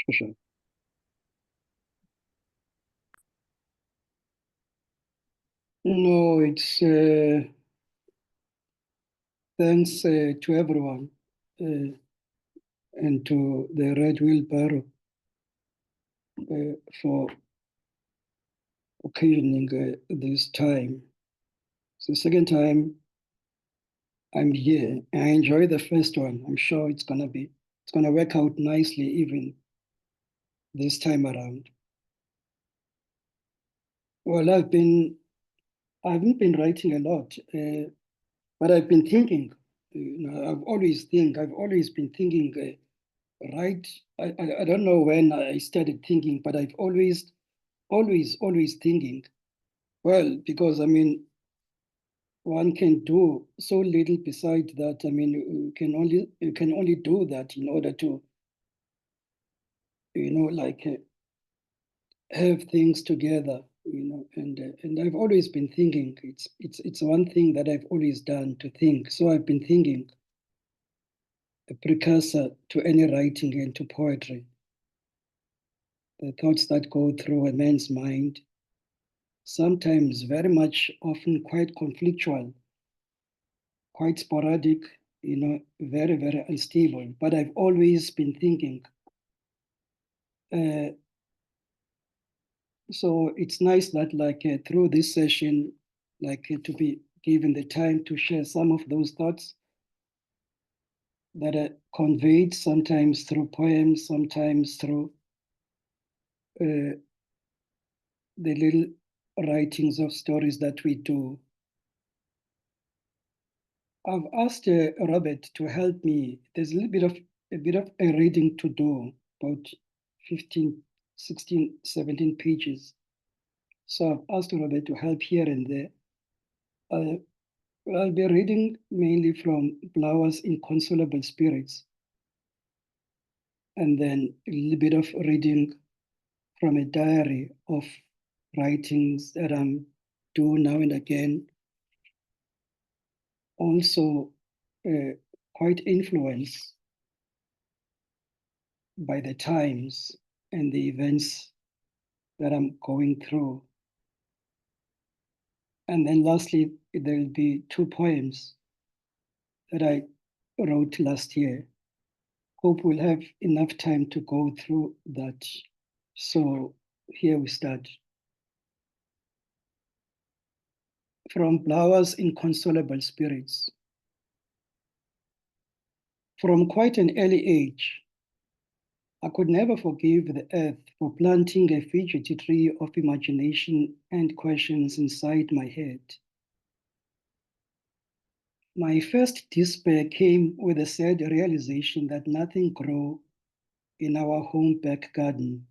Xhosa. No, it's thanks to everyone and to the Red Wheelbarrow for occasioning this time. It's the second time I'm here. I enjoy the first one. I'm sure it's gonna work out nicely even this time around. Well, I haven't been writing a lot, but I've been thinking. I've always been thinking. Right, I don't know when I started thinking, but I've always thinking. Well, because I mean, one can do so little beside that. I mean, you can only do that in order to, like have things together. And I've always been thinking. It's one thing that I've always done to think. So I've been thinking, a precursor to any writing and to poetry. The thoughts that go through a man's mind, sometimes very much, often quite conflictual, quite sporadic, very unstable. But I've always been thinking. Uh, so it's nice that, like, through this session, like, to be given the time to share some of those thoughts that are conveyed sometimes through poems, sometimes through uh, the little writings of stories that we do. I've asked Robert to help me. There's a bit of a reading to do, about 15, 16, 17 pages. So I've asked Robert to help here and there. Uh, I'll be reading mainly from Bhlawa's Inconsolable Spirits, and then a little bit of reading from a diary of writings that I'm doing now and again. Also, quite influenced by the times and the events that I'm going through. And then lastly, there'll be two poems that I wrote last year. Hope we'll have enough time to go through that. So here we start. From Bhlawa's Inconsolable Spirits. From quite an early age, I could never forgive the earth for planting a fidgety tree of imagination and questions inside my head. My first despair came with the sad realization that nothing grew in our home back garden.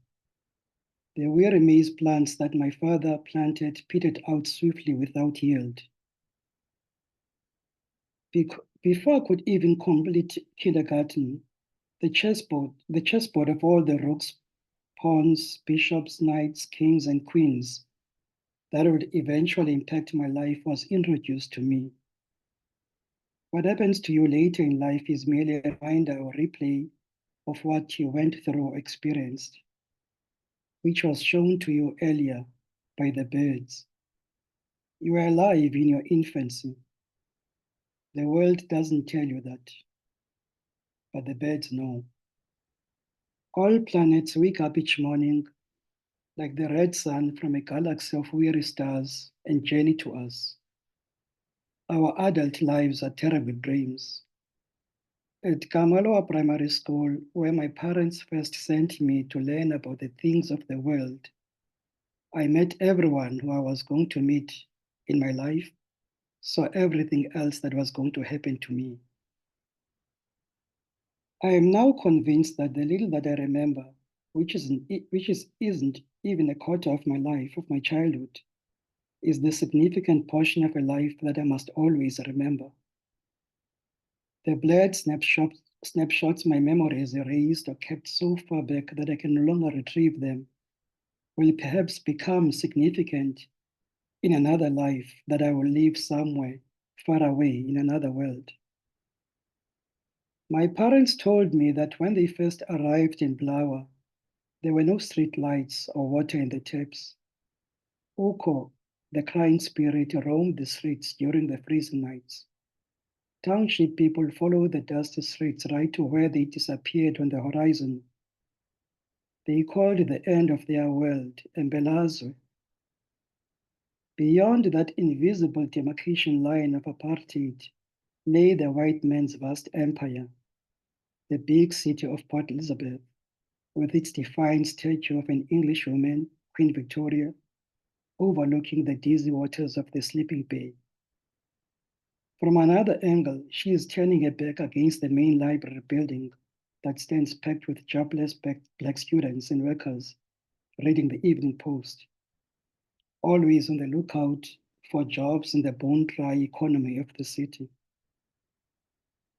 The weary maize plants that my father planted petered out swiftly without yield. Before I could even complete kindergarten, the chessboard of all the rooks, pawns, bishops, knights, kings, and queens that would eventually impact my life was introduced to me. What happens to you later in life is merely a reminder or replay of what you went through or experienced, which was shown to you earlier by the birds. You were alive in your infancy. The world doesn't tell you that, but the birds know. All planets wake up each morning like the red sun from a galaxy of weary stars and journey to us. Our adult lives are terrible dreams. At Kamaloa Primary School, where my parents first sent me to learn about the things of the world, I met everyone who I was going to meet in my life, saw everything else that was going to happen to me. I am now convinced that the little that I remember, isn't even a quarter of my life, of my childhood, is the significant portion of a life that I must always remember. The blurred snapshots my memory has erased or kept so far back that I can no longer retrieve them will perhaps become significant in another life that I will live somewhere far away in another world. My parents told me that when they first arrived in Bhlawa, There were no street lights or water in the taps. Oko, the crying spirit, roamed the streets during the freezing nights. Township people followed the dusty streets right to where they disappeared on the horizon. They called it the end of their world, Mbelazwe. Beyond that invisible demarcation line of apartheid lay the white man's vast empire, the big city of Port Elizabeth, with its defined statue of an English woman, Queen Victoria, overlooking the dizzy waters of the sleeping bay. From another angle, she is turning her back against the main library building that stands packed with jobless black students and workers reading the Evening Post, always on the lookout for jobs in the bone-dry economy of the city.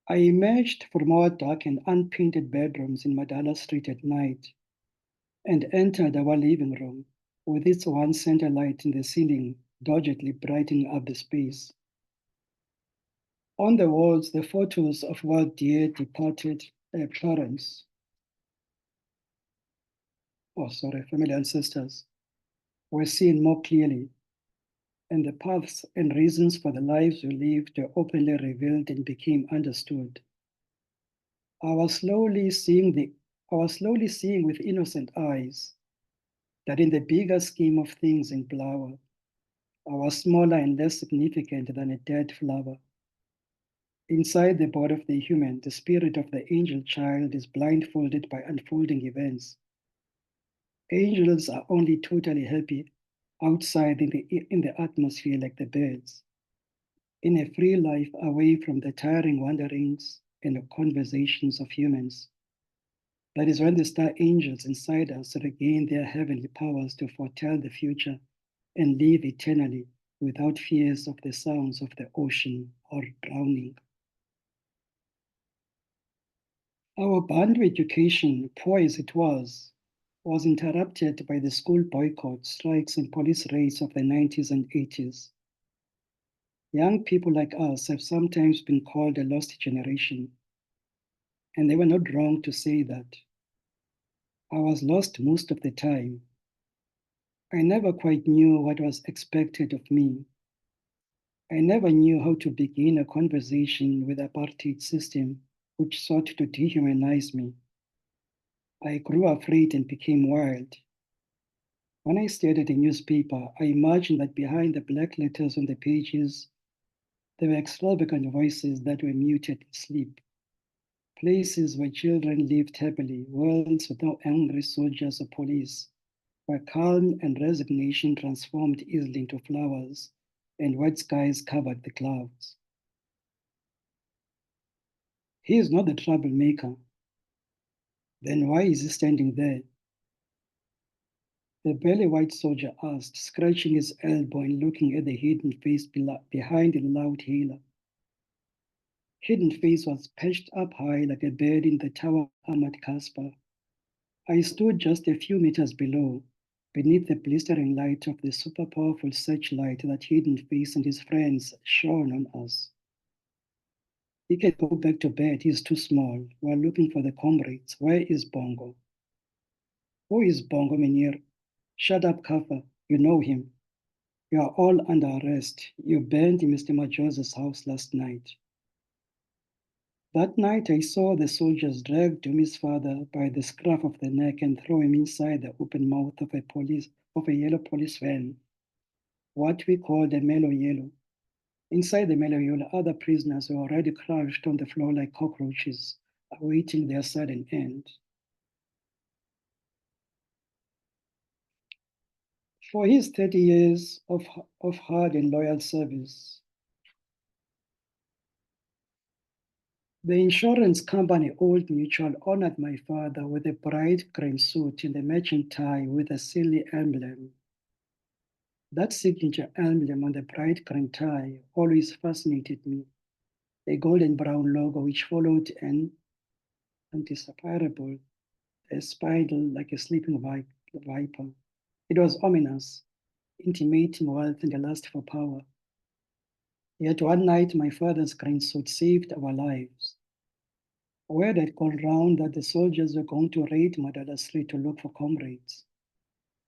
I emerged from our dark and unpainted bedrooms in Madala Street at night and entered our living room with its one center light in the ceiling doggedly brightening up the space. On the walls, the photos of our dear departed parents, family ancestors, were seen more clearly, and the paths and reasons for the lives we lived were openly revealed and became understood. I was slowly seeing with innocent eyes that in the bigger scheme of things in Bhlawa, I was smaller and less significant than a dead flower. Inside the body of the human, the spirit of the angel child is blindfolded by unfolding events. Angels are only totally happy outside in the atmosphere like the birds, in a free life away from the tiring wanderings and the conversations of humans. That is when the star angels inside us regain their heavenly powers to foretell the future and live eternally without fears of the sounds of the ocean or drowning. Our Bantu education, poor as it was interrupted by the school boycott, strikes, and police raids of the 90s and 80s. Young people like us have sometimes been called a lost generation, and they were not wrong to say that. I was lost most of the time. I never quite knew what was expected of me. I never knew how to begin a conversation with the apartheid system which sought to dehumanize me. I grew afraid and became wild. When I stared at a newspaper, I imagined that behind the black letters on the pages, there were extravagant voices that were muted in sleep. Places where children lived happily, worlds without angry soldiers or police, where calm and resignation transformed easily into flowers and white skies covered the clouds. He is not the troublemaker. Then why is he standing there? The burly white soldier asked, scratching his elbow and looking at the hidden face behind the loud hailer. Hidden face was perched up high like a bird in the tower of Ahmad Kasper. I stood just a few meters below, beneath the blistering light of the super powerful searchlight that Hidden Face and his friends shone on us. He can go back to bed, he's too small. We're looking for the comrades. Where is Bongo? Who is Bongo, Menir? Shut up, Kafa. You know him. You are all under arrest. You burned Mr. Majosa's house last night. That night I saw the soldiers drag Dumi's father by the scruff of the neck and throw him inside the open mouth of a yellow police van, what we call the mellow yellow. Inside the mellow yellow, other prisoners were already crouched on the floor like cockroaches, awaiting their sudden end. For his 30 years of hard and loyal service, the insurance company Old Mutual honored my father with a bright green suit and a matching tie with a silly emblem. That signature emblem on the bright green tie always fascinated me. A golden brown logo which followed an undecipherable spiral like a sleeping viper. It was ominous, intimating wealth and a lust for power. Yet one night my father's green suit saved our lives. Word had gone round that the soldiers were going to raid Madala Street to look for comrades.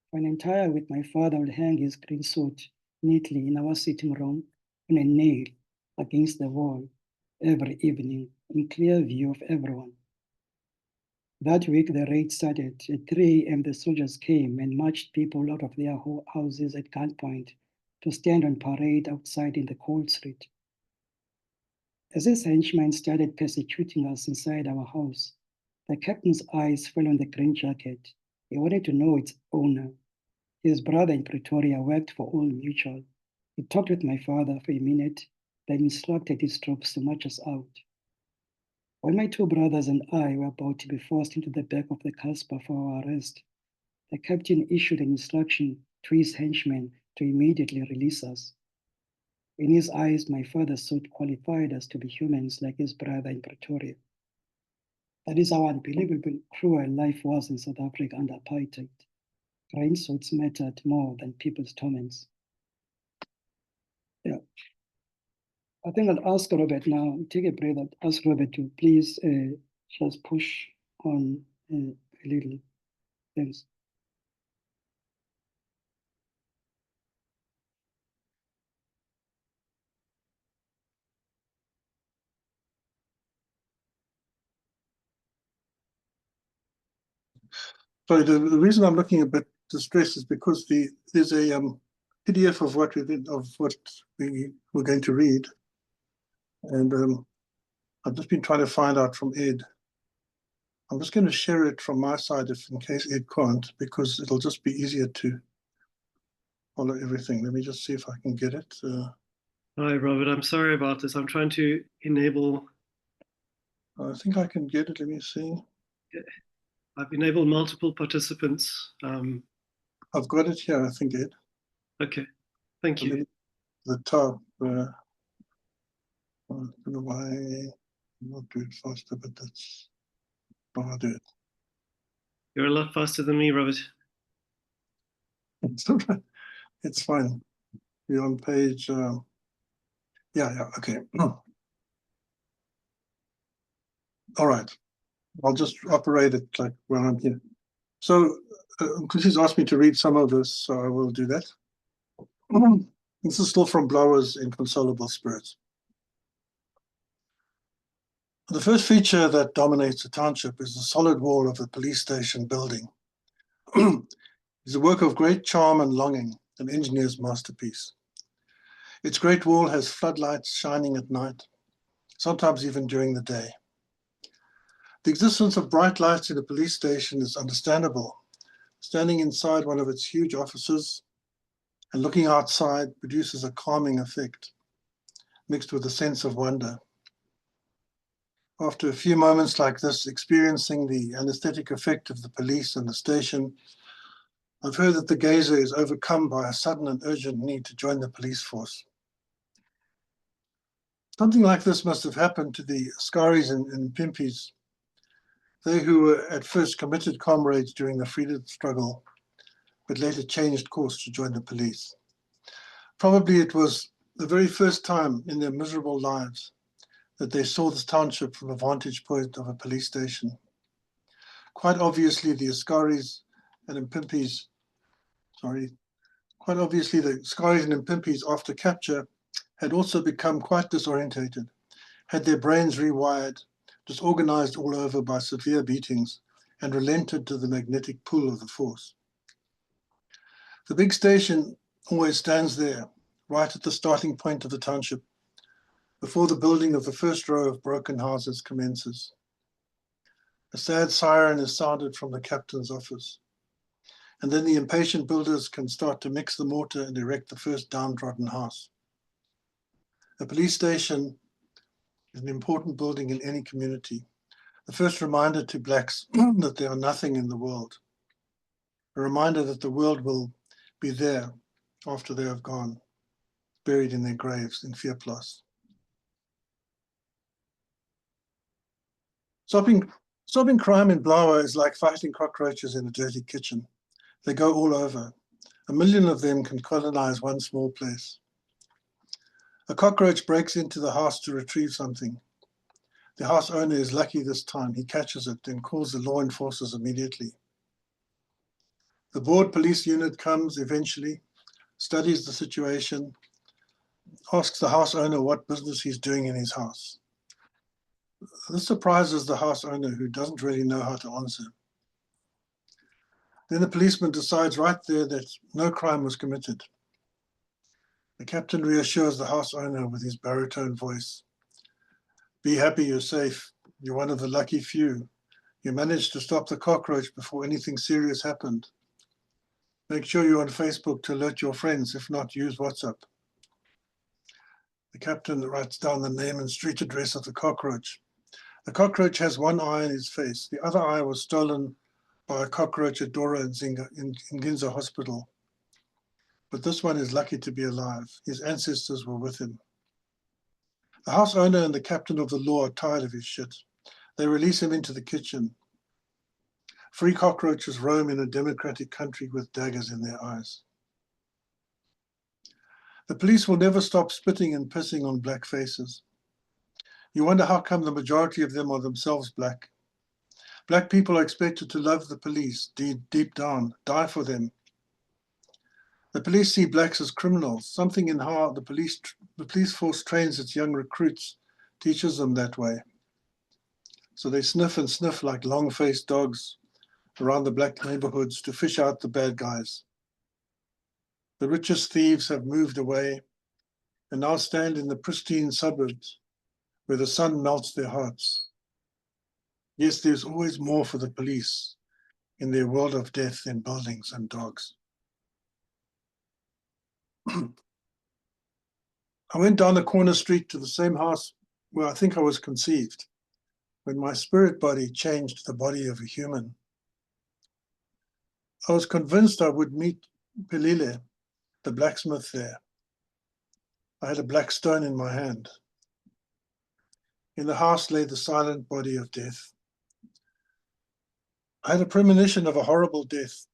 For an entire week, my father would hang his green suit neatly in our sitting room on a nail against the wall every evening in clear view of everyone. That week, the raid started. At 3 a.m., the soldiers came and marched people out of their houses at gunpoint to stand on parade outside in the cold street. As his henchmen started persecuting us inside our house, the captain's eyes fell on the green jacket. He wanted to know its owner. His brother in Pretoria worked for Old Mutual. He talked with my father for a minute, then instructed his troops to march us out. When my two brothers and I were about to be forced into the back of the Casper for our arrest, the captain issued an instruction to his henchmen to immediately release us. In his eyes, my father's suit qualified us to be humans like his brother in Pretoria. That is how unbelievably cruel life was in South Africa under apartheid. Green suits mattered more than people's torments. Yeah. I think I'll ask Robert now, take a breath, and ask Robert to please just push on a little. Thanks. Sorry, the reason I'm looking a bit distressed is because there's a PDF of what we were going to read, and I've just been trying to find out from Ed. I'm just going to share it from my side, if in case Ed can't, because it'll just be easier to follow everything. Let me just see if I can get it. Hi, Robert. I'm sorry about this. I'm trying to enable. I think I can get it. Let me see. I've enabled multiple participants. I've got it here, I think, Ed. Okay, thank you. The top. I don't know why I'm not doing it faster, but that's how I do it. You're a lot faster than me, Robert. It's all right. It's fine. You're on page. Yeah, okay. All right. I'll just operate it like when I'm here. So, Mxolisi's asked me to read some of this, so I will do that. This is still from Bhlawa's Inconsolable Spirit. The first feature that dominates the township is the solid wall of the police station building. It's a work of great charm and longing, an engineer's masterpiece. Its great wall has floodlights shining at night, sometimes even during the day. The existence of bright lights in a police station is understandable. Standing inside one of its huge offices and looking outside produces a calming effect, mixed with a sense of wonder. After a few moments like this, experiencing the anesthetic effect of the police and the station, I've heard that the gazer is overcome by a sudden and urgent need to join the police force. Something like this must have happened to the Askaris and Pimpis, they who were at first committed comrades during the freedom struggle, but later changed course to join the police. Probably it was the very first time in their miserable lives that they saw this township from a vantage point of a police station. Quite obviously, the Askaris and Mpimpis, after capture had also become quite disorientated, had their brains rewired, disorganized all over by severe beatings, and relented to the magnetic pull of the force. The big station always stands there, right at the starting point of the township, before the building of the first row of broken houses commences. A sad siren is sounded from the captain's office, and then the impatient builders can start to mix the mortar and erect the first downtrodden house. A police station is an important building in any community, the first reminder to blacks that they are nothing in the world, a reminder that the world will be there after they have gone, buried in their graves in Veerplaas. Stopping crime in Bhlawa is like fighting cockroaches in a dirty kitchen. They go all over. 1 million of them can colonize one small place. A cockroach breaks into the house to retrieve something. The house owner is lucky this time. He catches it and calls the law enforcers immediately. The board police unit comes eventually, studies the situation, asks the house owner what business he's doing in his house. This surprises the house owner, who doesn't really know how to answer. Then the policeman decides right there that no crime was committed. The captain reassures the house owner with his baritone voice. Be happy you're safe. You're one of the lucky few. You managed to stop the cockroach before anything serious happened. Make sure you're on Facebook to alert your friends. If not, use WhatsApp. The captain writes down the name and street address of the cockroach. The cockroach has one eye in his face. The other eye was stolen by a cockroach at Dora in Ginza Hospital. But this one is lucky to be alive. His ancestors were with him. The house owner and the captain of the law are tired of his shit. They release him into the kitchen. Free cockroaches roam in a democratic country with daggers in their eyes. The police will never stop spitting and pissing on black faces. You wonder how come the majority of them are themselves black. Black people are expected to love the police, deep down, die for them. The police see blacks as criminals. Something in how the police force trains its young recruits teaches them that way. So they sniff and sniff like long-faced dogs around the black neighborhoods to fish out the bad guys. The richest thieves have moved away and now stand in the pristine suburbs where the sun melts their hearts. Yes, there's always more for the police in their world of death than buildings and dogs. I went down the corner street to the same house where I think I was conceived, when my spirit body changed the body of a human. I was convinced I would meet Pelile, the blacksmith there. I had a black stone in my hand. In the house lay the silent body of death. I had a premonition of a horrible death,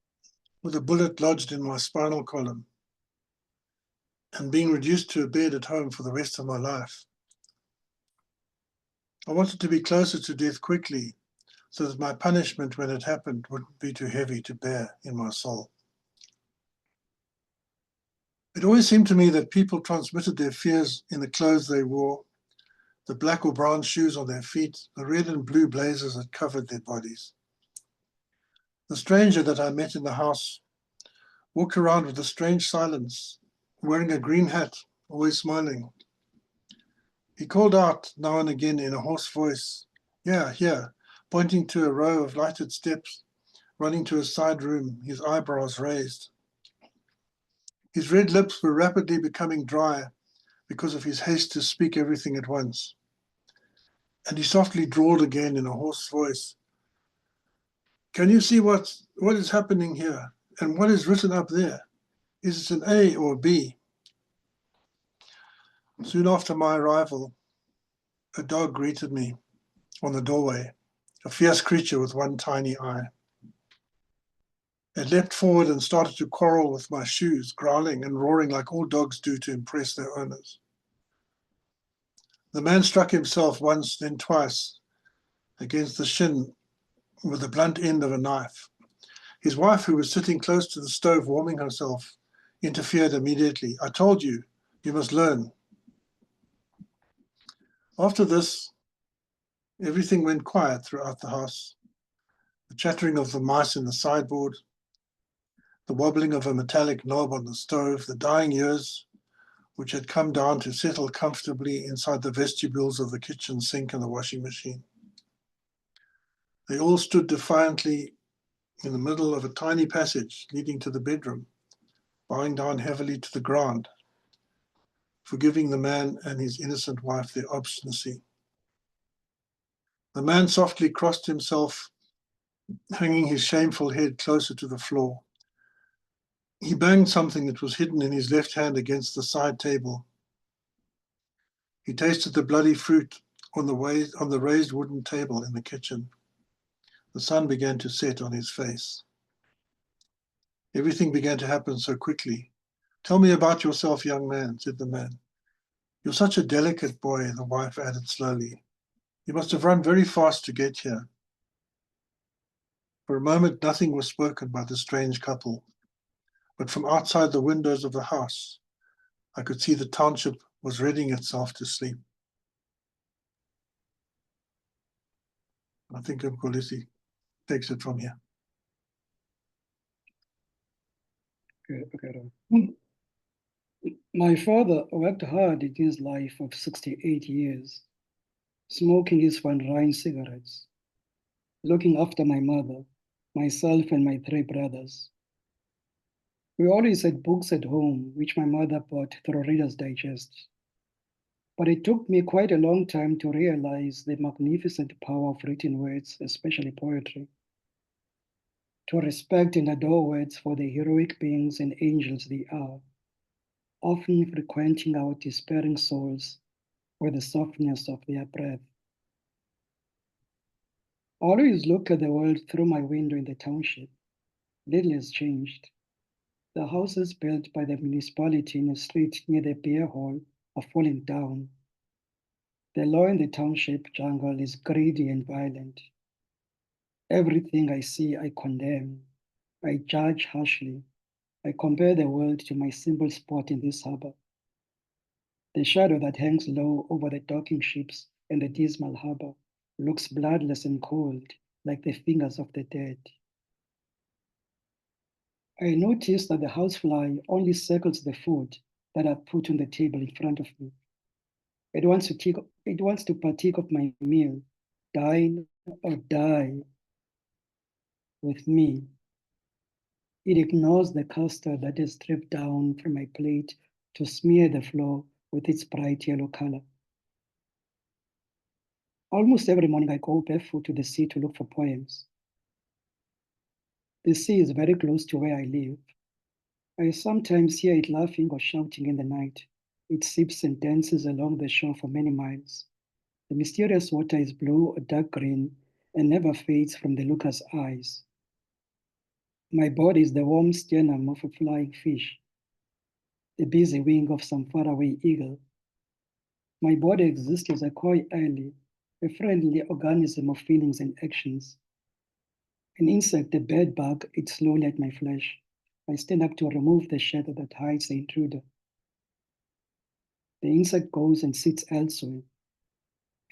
with a bullet lodged in my spinal column, and being reduced to a bed at home for the rest of my life. I wanted to be closer to death quickly, so that my punishment when it happened wouldn't be too heavy to bear in my soul. It always seemed to me that people transmitted their fears in the clothes they wore, the black or brown shoes on their feet, the red and blue blazers that covered their bodies. The stranger that I met in the house walked around with a strange silence, wearing a green hat, always smiling. He called out now and again in a hoarse voice, "Yeah, here," pointing to a row of lighted steps, running to a side room, his eyebrows raised. His red lips were rapidly becoming dry because of his haste to speak everything at once. And he softly drawled again in a hoarse voice, "Can you see what is happening here? And what is written up there? Is it an A or a B?" Soon after my arrival, a dog greeted me on the doorway, a fierce creature with one tiny eye. It leapt forward and started to quarrel with my shoes, growling and roaring like all dogs do to impress their owners. The man struck himself once, then twice, against the shin with the blunt end of a knife. His wife, who was sitting close to the stove warming herself, interfered immediately. "I told you, you must learn." After this, everything went quiet throughout the house. The chattering of the mice in the sideboard, the wobbling of a metallic knob on the stove, the dying years, which had come down to settle comfortably inside the vestibules of the kitchen sink and the washing machine. They all stood defiantly in the middle of a tiny passage leading to the bedroom, bowing down heavily to the ground, forgiving the man and his innocent wife their obstinacy. The man softly crossed himself, hanging his shameful head closer to the floor. He banged something that was hidden in his left hand against the side table. He tasted the bloody fruit on the raised wooden table in the kitchen. The sun began to set on his face. Everything began to happen so quickly. "Tell me about yourself, young man," said the man. "You're such a delicate boy," the wife added slowly. You must have run very fast to get here. For a moment, nothing was spoken by the strange couple, but from outside the windows of the house, I could see the township was readying itself to sleep. I think Mxolisi takes it from here. Okay. My father worked hard in his life of 68 years, smoking his Van Ryn cigarettes, looking after my mother, myself, and my 3 brothers. We always had books at home, which my mother bought through Reader's Digest. But it took me quite a long time to realize the magnificent power of written words, especially poetry, to respect and adore words for the heroic beings and angels they are, often frequenting our despairing souls with the softness of their breath. I always look at the world through my window in the township. Little has changed. The houses built by the municipality in a street near the beer hall are falling down. The law in the township jungle is greedy and violent. Everything I see, I condemn. I judge harshly. I compare the world to my simple spot in this harbor. The shadow that hangs low over the docking ships and the dismal harbor looks bloodless and cold, like the fingers of the dead. I notice that the housefly only circles the food that I put on the table in front of me. It wants to partake of my meal, dine or die with me. It ignores the custard that is stripped down from my plate to smear the floor with its bright yellow color. Almost every morning I go barefoot to the sea to look for poems. The sea is very close to where I live. I sometimes hear it laughing or shouting in the night. It sips and dances along the shore for many miles. The mysterious water is blue or dark green and never fades from the looker's eyes. My body is the warm sternum of a flying fish, the busy wing of some faraway eagle. My body exists as a koi alley, a friendly organism of feelings and actions. An insect, a bed bug, eats slowly at my flesh. I stand up to remove the shadow that hides the intruder. The insect goes and sits elsewhere.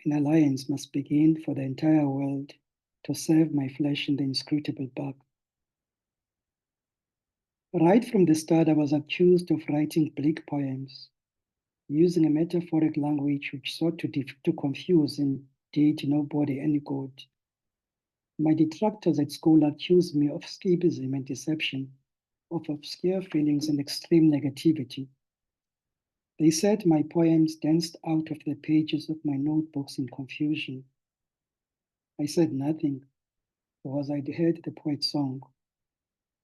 An alliance must begin for the entire world to serve my flesh in the inscrutable bug. Right from the start, I was accused of writing bleak poems, using a metaphoric language which sought to confuse and did nobody any good. My detractors at school accused me of escapism and deception, of obscure feelings and extreme negativity. They said my poems danced out of the pages of my notebooks in confusion. I said nothing, because I'd heard the poet's song.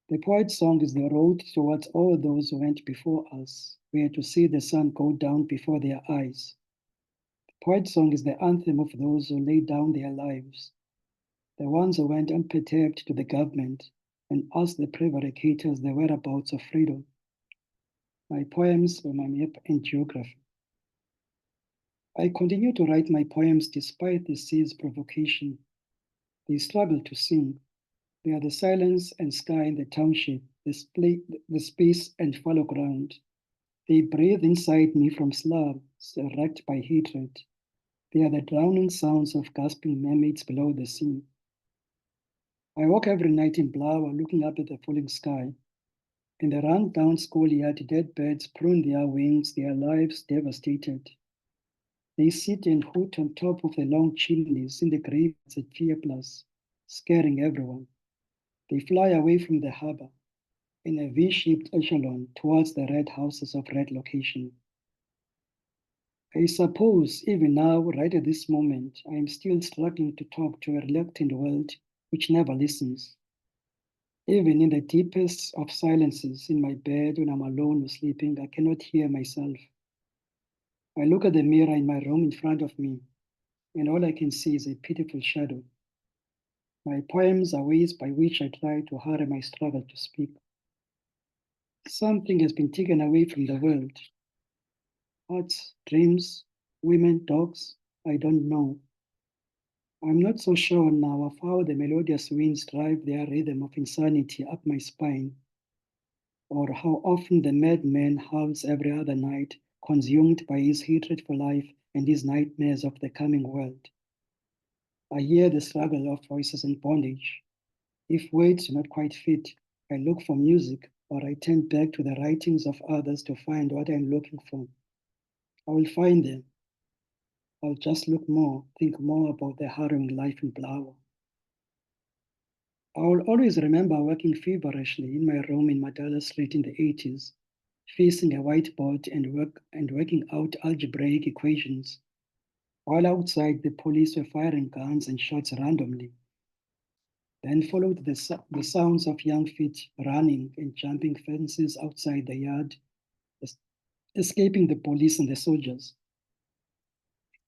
The poet's song is the road towards all those who went before us. We are to see the sun go down before their eyes. The poet's song is the anthem of those who laid down their lives, the ones who went unperturbed to the government and asked the prevaricators the whereabouts of freedom. My poems were my map and geography. I continue to write my poems despite the sea's provocation. They struggle to sing. They are the silence and sky in the township, the space and fallow ground. They breathe inside me from slums wrecked by hatred. They are the drowning sounds of gasping mermaids below the sea. I walk every night in Bhlawa looking up at the falling sky. In the run-down schoolyard, dead birds prune their wings, their lives devastated. They sit and hoot on top of the long chimneys in the graveyards at Fear Plus, scaring everyone. They fly away from the harbor in a V-shaped echelon towards the red houses of red location. I suppose even now, right at this moment, I am still struggling to talk to a reluctant world which never listens. Even in the deepest of silences in my bed when I'm alone or sleeping, I cannot hear myself. I look at the mirror in my room in front of me, and all I can see is a pitiful shadow. My poems are ways by which I try to hurry my struggle to speak. Something has been taken away from the world. Hearts, dreams, women, dogs, I don't know. I'm not so sure now of how the melodious winds drive their rhythm of insanity up my spine, or how often the madman howls every other night, consumed by his hatred for life and his nightmares of the coming world. I hear the struggle of voices in bondage. If words do not quite fit, I look for music, or I turn back to the writings of others to find what I'm looking for. I will find them. I'll just think more about the harrowing life in Bhlawa. I will always remember working feverishly in my room in Madala Street in the 80s, facing a whiteboard and working out algebraic equations, while outside the police were firing guns and shots randomly. Then followed the sounds of young feet running and jumping fences outside the yard, escaping the police and the soldiers.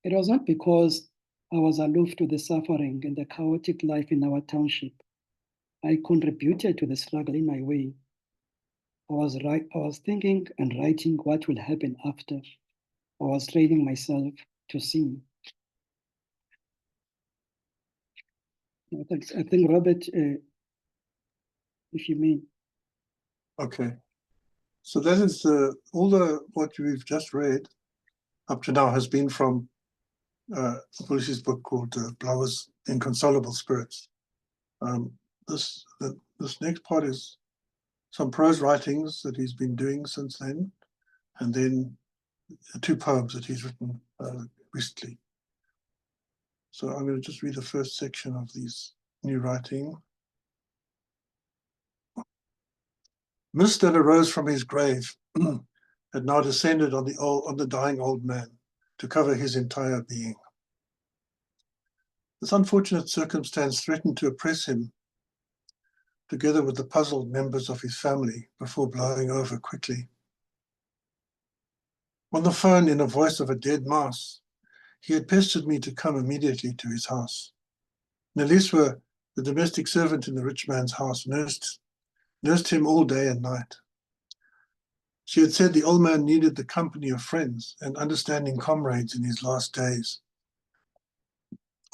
It was not because I was aloof to the suffering and the chaotic life in our township. I contributed to the struggle in my way. I was thinking and writing what will happen after. I was training myself to sing. I think Robert, if you mean. Okay. So that is what we've just read up to now has been from Mxolisi's book called Blawa's Inconsolable Spirits. This next part is some prose writings that he's been doing since then, and then 2 poems that he's written recently. So I'm going to just read the first section of these new writing. Mist that arose from his grave had now descended on the dying old man to cover his entire being. This unfortunate circumstance threatened to oppress him, together with the puzzled members of his family, before blowing over quickly. On the phone, in a voice of a dead mouse, he had pestered me to come immediately to his house. Nyezwa, the domestic servant in the rich man's house, nursed him all day and night. She had said the old man needed the company of friends and understanding comrades in his last days.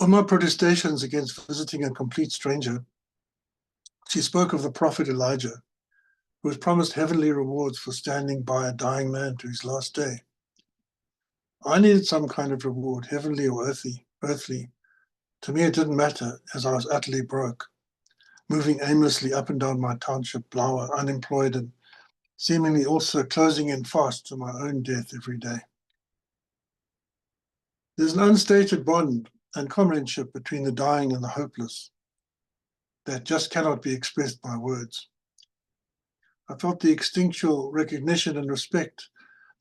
On my protestations against visiting a complete stranger, she spoke of the prophet Elijah, who was promised heavenly rewards for standing by a dying man to his last day. I needed some kind of reward, heavenly or earthly. To me, it didn't matter, as I was utterly broke, moving aimlessly up and down my township, Bhlawa, unemployed and seemingly also closing in fast to my own death every day. There's an unstated bond and comradeship between the dying and the hopeless that just cannot be expressed by words. I felt the instinctual recognition and respect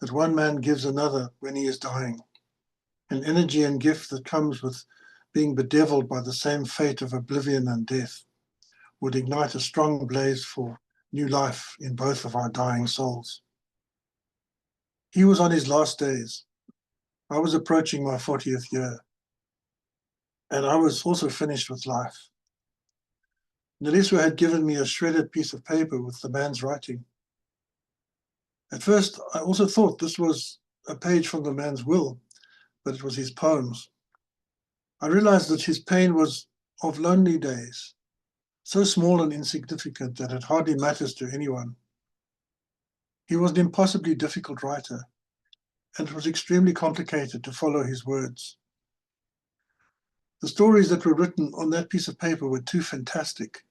that one man gives another when he is dying, an energy and gift that comes with being bedeviled by the same fate of oblivion and death, would ignite a strong blaze for new life in both of our dying souls. He was on his last days. I was approaching my 40th year, and I was also finished with life. Nyezwa had given me a shredded piece of paper with the man's writing. At first, I also thought this was a page from the man's will, but it was his poems. I realized that his pain was of lonely days, so small and insignificant that it hardly matters to anyone. He was an impossibly difficult writer, and it was extremely complicated to follow his words. The stories that were written on that piece of paper were too fantastic,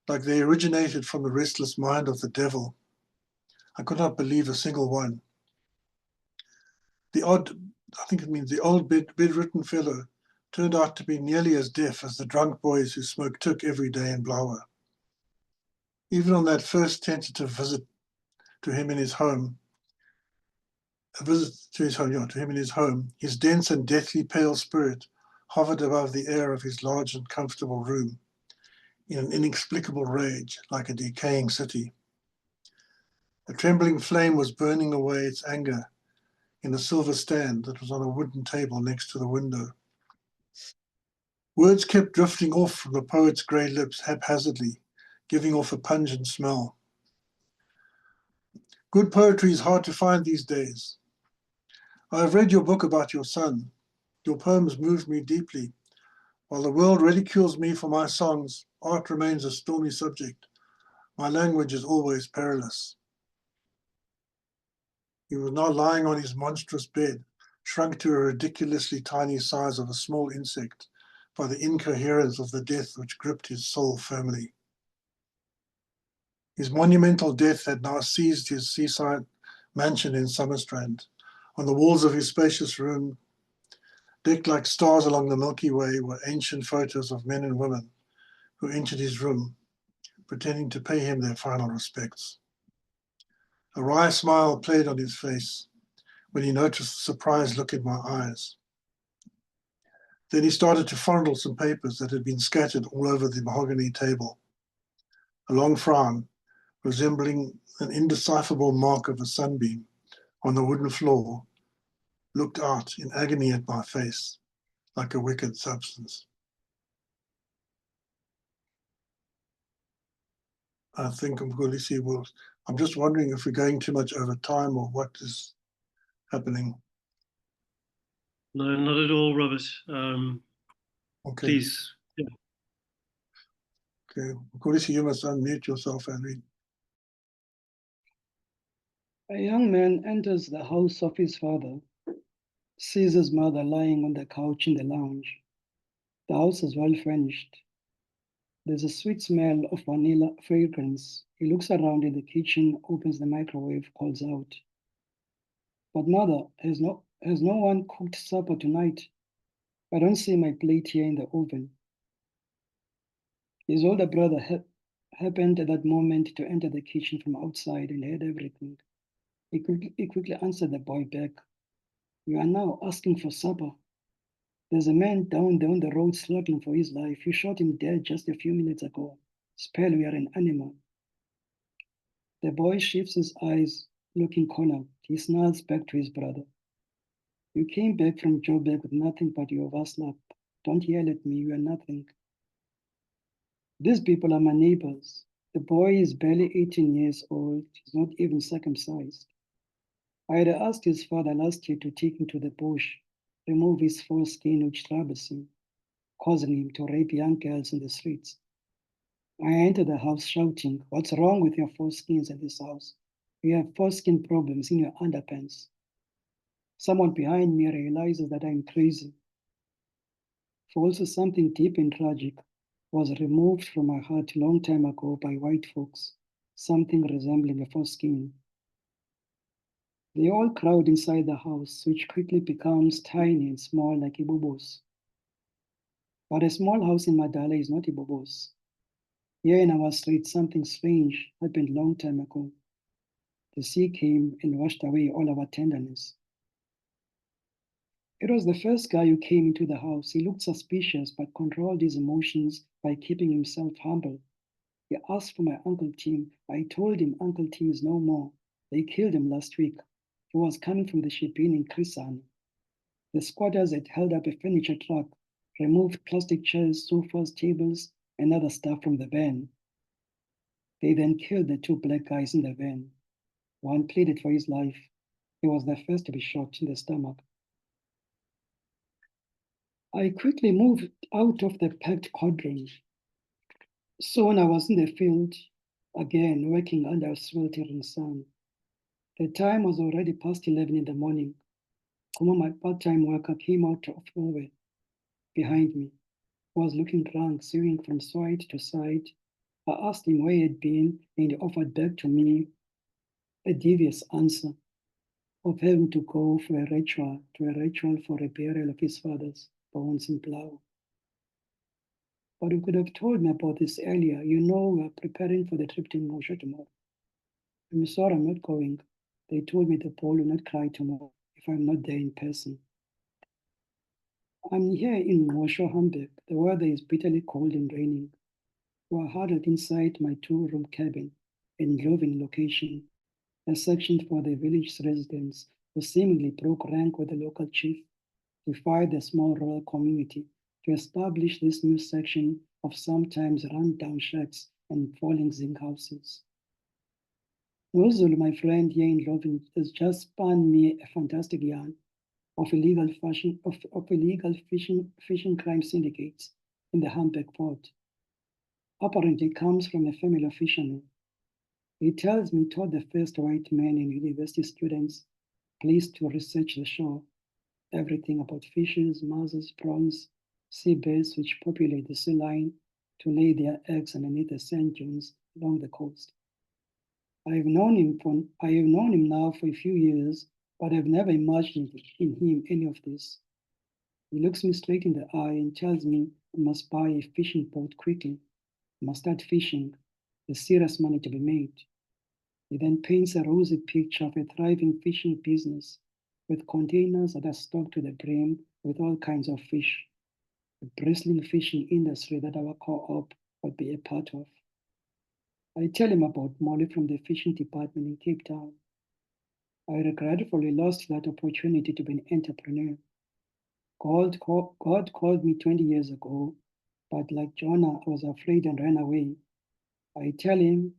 like they originated from the restless mind of the devil. I could not believe a single one. The old bedridden fellow turned out to be nearly as deaf as the drunk boys who smoked took every day in Bhlawa. Even on that first tentative visit to him in his home, his dense and deathly pale spirit hovered above the air of his large and comfortable room in an inexplicable rage, like a decaying city. A trembling flame was burning away its anger in a silver stand that was on a wooden table next to the window. Words kept drifting off from the poet's grey lips haphazardly, giving off a pungent smell. Good poetry is hard to find these days. I have read your book about your son. Your poems moved me deeply. While the world ridicules me for my songs, art remains a stormy subject. My language is always perilous. He was now lying on his monstrous bed, shrunk to a ridiculously tiny size of a small insect by the incoherence of the death which gripped his soul firmly. His monumental death had now seized his seaside mansion in Summerstrand. On the walls of his spacious room, decked like stars along the Milky Way, were ancient photos of men and women who entered his room, pretending to pay him their final respects. A wry smile played on his face when he noticed the surprised look in my eyes. Then he started to fondle some papers that had been scattered all over the mahogany table. A long frown, resembling an indecipherable mark of a sunbeam on the wooden floor, looked out in agony at my face like a wicked substance. I think Mxolisi will. I'm just wondering if we're going too much over time or what is happening. No, not at all, Robert. Okay. Please. Yeah. Okay. Mxolisi, you must unmute yourself and read. A young man enters the house of his father, sees his mother lying on the couch in the lounge. The house is well furnished. There's a sweet smell of vanilla fragrance. He looks around in the kitchen, opens the microwave, calls out, "But mother, has no one cooked supper tonight? I don't see my plate here in the oven." His older brother happened at that moment to enter the kitchen from outside and heard everything. He quickly answered the boy back, "You are now asking for supper. There's a man down there on the road struggling for his life. You shot him dead just a few minutes ago. Spell, we are an animal." The boy shifts his eyes, looking cornered. He smiles back to his brother. "You came back from Joburg with nothing but your vast lap. Don't yell at me, you are nothing." "These people are my neighbors." The boy is barely 18 years old. He's not even circumcised. I had asked his father last year to take him to the bush, remove his foreskin which troubles him, causing him to rape young girls in the streets. I entered the house shouting, "What's wrong with your foreskins in this house? You have foreskin problems in your underpants." Someone behind me realizes that I'm crazy. For also something deep and tragic was removed from my heart a long time ago by white folks, something resembling a foreskin. They all crowd inside the house, which quickly becomes tiny and small like ibobos. But a small house in Madala is not ibobos. Here in our street, something strange happened long time ago. The sea came and washed away all our tenderness. It was the first guy who came into the house. He looked suspicious, but controlled his emotions by keeping himself humble. He asked for my Uncle Tim. I told him Uncle Tim is no more. They killed him last week. He was coming from the shebeen in Krisana. The squatters had held up a furniture truck, removed plastic chairs, sofas, tables, and other stuff from the van. They then killed the two black guys in the van. One pleaded for his life. He was the first to be shot in the stomach. I quickly moved out of the packed courtroom. Soon I was in the field again, working under a sweltering sun. The time was already past 11 in the morning. Kuma, my part-time worker, came out of nowhere behind me. He was looking drunk, swinging from side to side. I asked him where he had been, and he offered back to me a devious answer of having to go for a ritual for a burial of his father's bones in Bhlawa. "But you could have told me about this earlier. You know we are preparing for the trip to Ngqosho tomorrow." "I'm sorry, I'm not going. They told me the ball will not cry tomorrow if I'm not there in person." "I'm here in Ngqosho, Hamburg. The weather is bitterly cold and raining. We are huddled inside my two-room cabin in Ndlovin location, a section for the village residents who seemingly broke rank with the local chief, defied the small rural community to establish this new section of sometimes run-down shacks and falling zinc houses. Nozulu, my friend here in Ndlovin, has just spun me a fantastic yarn of illegal fishing crime syndicates in the humpback port. Apparently comes from a family of fishermen. He tells me taught the first white men and university students pleased to research the shore, everything about fishes, mussels, prawns, seabirds which populate the sea line to lay their eggs underneath the sand dunes along the coast. I have known him now for a few years, but I've never imagined in him any of this. He looks me straight in the eye and tells me I must buy a fishing boat quickly. I must start fishing. There's serious money to be made. He then paints a rosy picture of a thriving fishing business with containers that are stocked to the brim with all kinds of fish, a bristling fishing industry that our co-op would be a part of. I tell him about Molly from the fishing department in Cape Town. I regretfully lost that opportunity to be an entrepreneur. God called me 20 years ago, but like Jonah, I was afraid and ran away. I tell him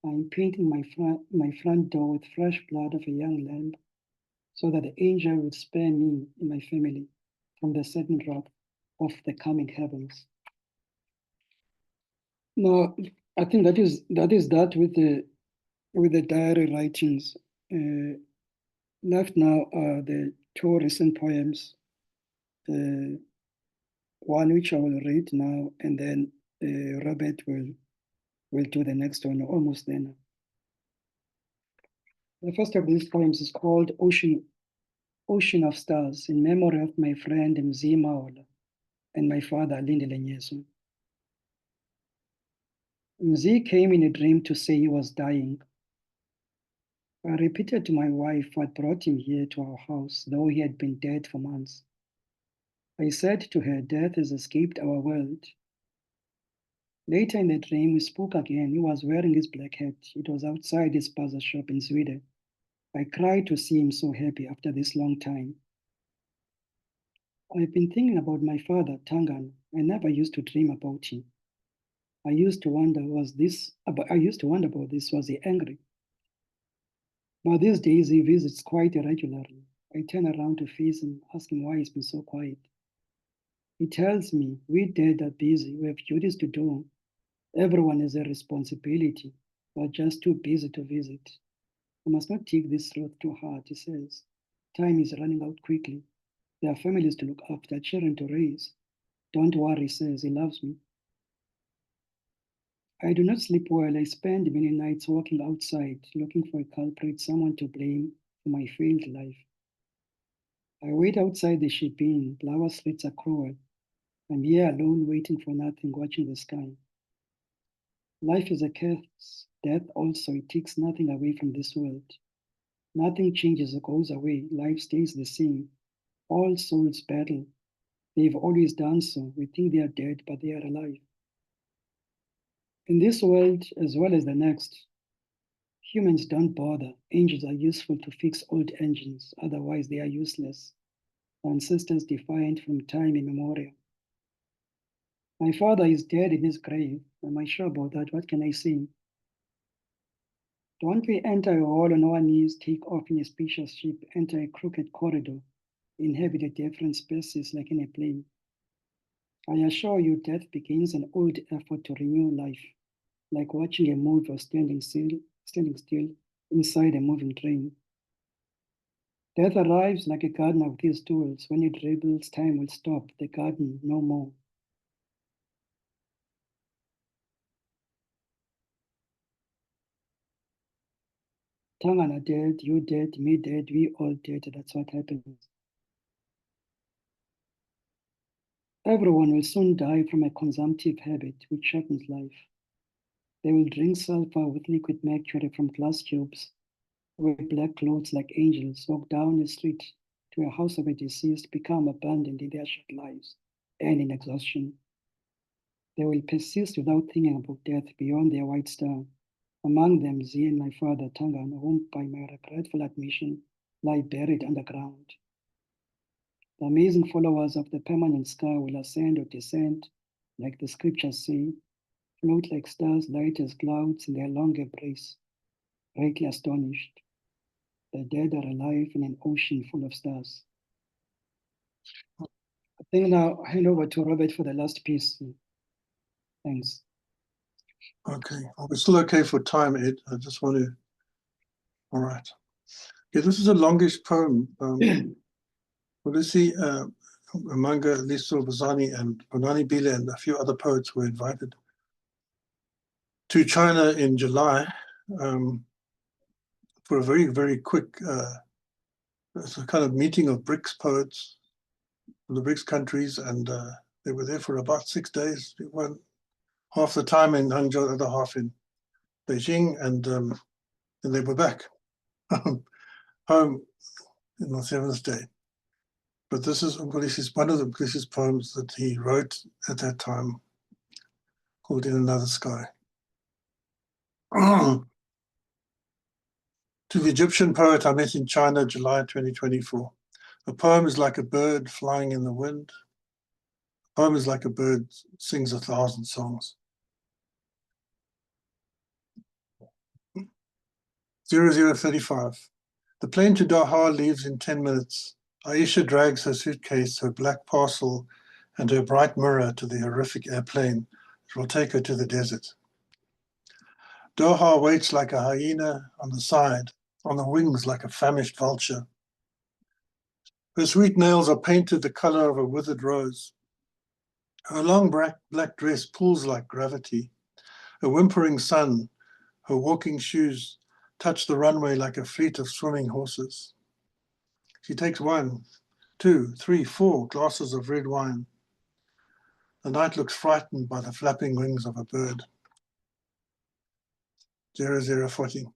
I'm painting my front door with fresh blood of a young lamb so that the angel would spare me and my family from the certain wrath of the coming heavens. Now, I think that is that with the diary writings. Left now are the two recent poems, one which I will read now, and then Robert will do the next one, almost then. The first of these poems is called Ocean of Stars, in memory of my friend Mxolisi Nyezwa and my father Ndiyoyika Nyezwa. Mzi came in a dream to say he was dying. I repeated to my wife what brought him here to our house, though he had been dead for months. I said to her, death has escaped our world. Later in the dream, we spoke again. He was wearing his black hat. It was outside his bazaar shop in Sweden. I cried to see him so happy after this long time. I've been thinking about my father, Tangan. I never used to dream about him. I used to wonder about this. Was he angry? But these days he visits quite irregularly. I turn around to face him, ask him why he's been so quiet. He tells me, we dead are busy, we have duties to do. Everyone has a responsibility, but just too busy to visit. You must not take this truth to heart, he says. Time is running out quickly. There are families to look after, children to raise. Don't worry, he says, he loves me. I do not sleep well. I spend many nights walking outside, looking for a culprit, someone to blame for my failed life. I wait outside the ship inn. Bhlawa streets are cruel. I'm here alone, waiting for nothing, watching the sky. Life is a curse. Death also, it takes nothing away from this world. Nothing changes or goes away. Life stays the same. All souls battle. They've always done so. We think they are dead, but they are alive. In this world, as well as the next, humans don't bother. Angels are useful to fix old engines. Otherwise, they are useless. Ancestors defiant from time immemorial. My father is dead in his grave. Am I sure about that? What can I say? Don't we enter a hall on our knees, take off in a spacious ship, enter a crooked corridor, inhabit a different species like in a plane? I assure you, death begins an old effort to renew life, like watching a movie or standing still inside a moving train. Death arrives like a gardener with his tools. When it dribbles, time will stop, the garden no more. Tangan are dead, you dead, me dead, we all dead. That's what happens. Everyone will soon die from a consumptive habit which shortens life. They will drink sulfur with liquid mercury from glass tubes, wear black clothes like angels, walk down the street to a house of a deceased, become abandoned in their short lives and in exhaustion. They will persist without thinking about death beyond their white star. Among them, Z and my father, Tangan, whom by my regretful admission lie buried underground. The amazing followers of the permanent sky will ascend or descend, like the scriptures say, float like stars, light as clouds in their long embrace, greatly astonished. The dead are alive in an ocean full of stars. think now I hand over to Robert for the last piece. Thanks. Okay, we're still okay for time, Ed. I just want to, all right. Yeah, this is a longish poem. Mxolisi Nyezwa Bazani and Bonani Bile and a few other poets were invited to China in July for a very, very quick, it's a kind of meeting of BRICS poets from the BRICS countries, and they were there for about 6 days. One half the time in Hangzhou, the other half in Beijing, and then they were back home in the 7th day. But this is one of the Mxolisi's poems that he wrote at that time, called In Another Sky. To the Egyptian poet I met in China, July 2024. A poem is like a bird flying in the wind. A poem is like a bird sings 1,000 songs. 0035. The plane to Doha leaves in 10 minutes. Aisha drags her suitcase, her black parcel, and her bright mirror to the horrific airplane that will take her to the desert. Doha waits like a hyena on the side, on the wings like a famished vulture. Her sweet nails are painted the color of a withered rose. Her long black dress pulls like gravity. A whimpering sun, her walking shoes touch the runway like a fleet of swimming horses. She takes 1, 2, 3, 4 glasses of red wine. The night looks frightened by the flapping wings of a bird. 0040.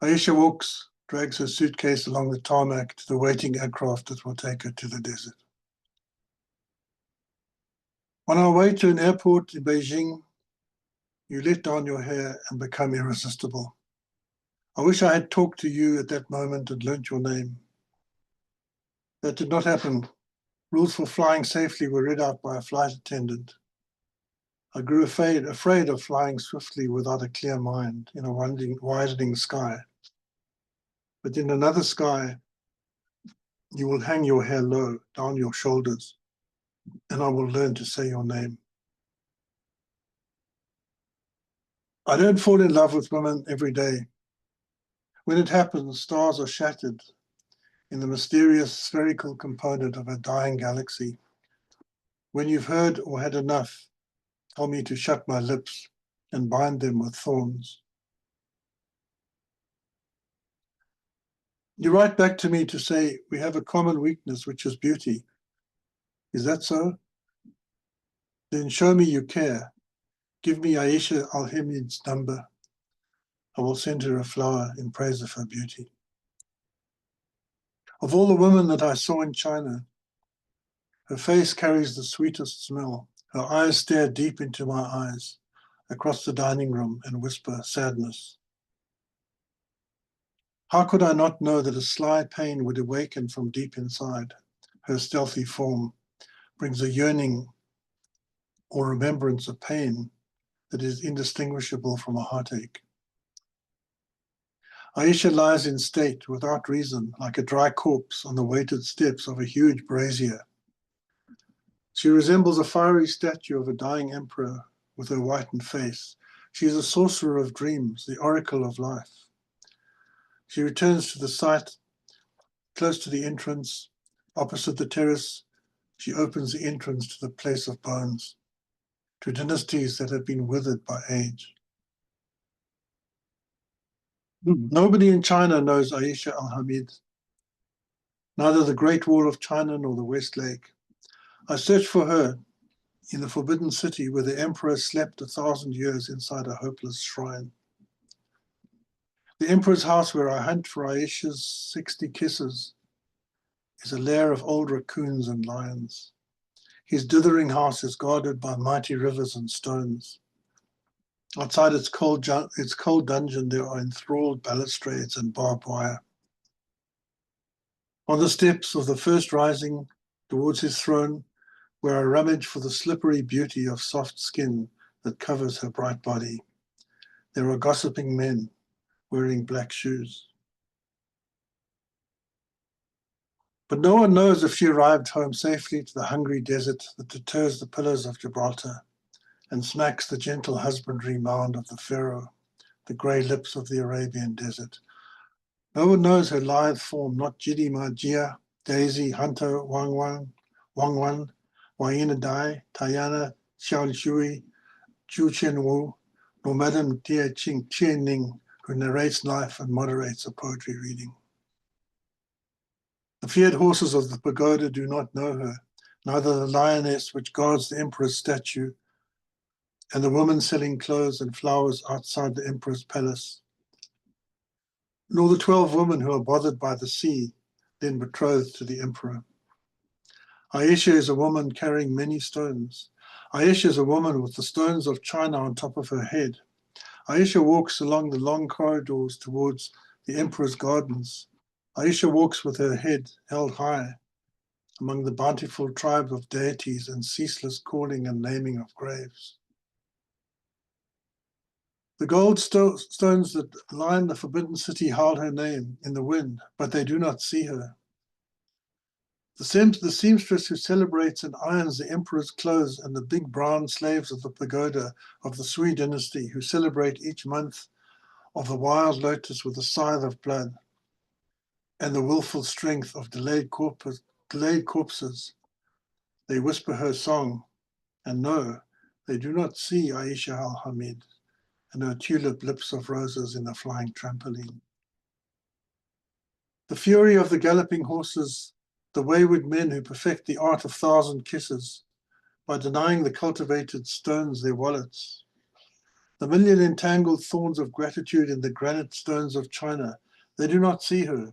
Aisha walks, drags her suitcase along the tarmac to the waiting aircraft that will take her to the desert. On our way to an airport in Beijing, you let down your hair and become irresistible. I wish I had talked to you at that moment and learnt your name. That did not happen. Rules for flying safely were read out by a flight attendant. I grew afraid of flying swiftly without a clear mind in a widening sky. But in another sky, you will hang your hair low, down your shoulders, and I will learn to say your name. I don't fall in love with women every day. When it happens, stars are shattered in the mysterious spherical component of a dying galaxy. When you've heard or had enough, tell me to shut my lips and bind them with thorns. You write back to me to say, we have a common weakness, which is beauty. Is that so? Then show me you care. Give me Aisha Al-Hamid's number. I will send her a flower in praise of her beauty. Of all the women that I saw in China, her face carries the sweetest smell. Her eyes stare deep into my eyes, across the dining room, and whisper sadness. How could I not know that a sly pain would awaken from deep inside? Her stealthy form brings a yearning or remembrance of pain that is indistinguishable from a heartache. Aisha lies in state without reason, like a dry corpse on the weighted steps of a huge brazier. She resembles a fiery statue of a dying emperor with her whitened face. She is a sorcerer of dreams, the oracle of life. She returns to the site, close to the entrance, opposite the terrace. She opens the entrance to the place of bones, to dynasties that have been withered by age. Nobody in China knows Aisha Al-Hamid, neither the Great Wall of China nor the West Lake. I searched for her in the Forbidden City where the emperor slept 1,000 years inside a hopeless shrine. The emperor's house where I hunt for Aisha's 60 kisses is a lair of old raccoons and lions. His dithering house is guarded by mighty rivers and stones. Outside its cold dungeon, there are enthralled balustrades and barbed wire. On the steps of the first rising towards his throne, where I rummage for the slippery beauty of soft skin that covers her bright body, there are gossiping men wearing black shoes. But no one knows if she arrived home safely to the hungry desert that deters the pillars of Gibraltar and smacks the gentle husbandry mound of the Pharaoh, the grey lips of the Arabian desert. No one knows her lithe form, not Jidi Majia, Daisy, Hunter, Wangwan, Waina Dai, Tayana, Xiao Shui, Zhu Chenwu, nor Madame Tia Ching Ning, who narrates life and moderates a poetry reading. The feared horses of the pagoda do not know her, neither the lioness which guards the emperor's statue, and the woman selling clothes and flowers outside the emperor's palace, nor the 12 women who are bothered by the sea, then betrothed to the emperor. Aisha is a woman carrying many stones. Aisha is a woman with the stones of China on top of her head. Aisha walks along the long corridors towards the emperor's gardens. Aisha walks with her head held high among the bountiful tribe of deities and ceaseless calling and naming of graves. The gold stones that line the forbidden city howl her name in the wind, but they do not see her. The seamstress who celebrates and irons the emperor's clothes, and the big brown slaves of the pagoda of the Sui dynasty who celebrate each month of the wild lotus with a scythe of blood and the willful strength of delayed corpses. They whisper her song, and no, they do not see Aisha al-Hamid and her tulip lips of roses in a flying trampoline. The fury of the galloping horses, the wayward men who perfect the art of 1,000 kisses by denying the cultivated stones their wallets. The million entangled thorns of gratitude in the granite stones of China, they do not see her.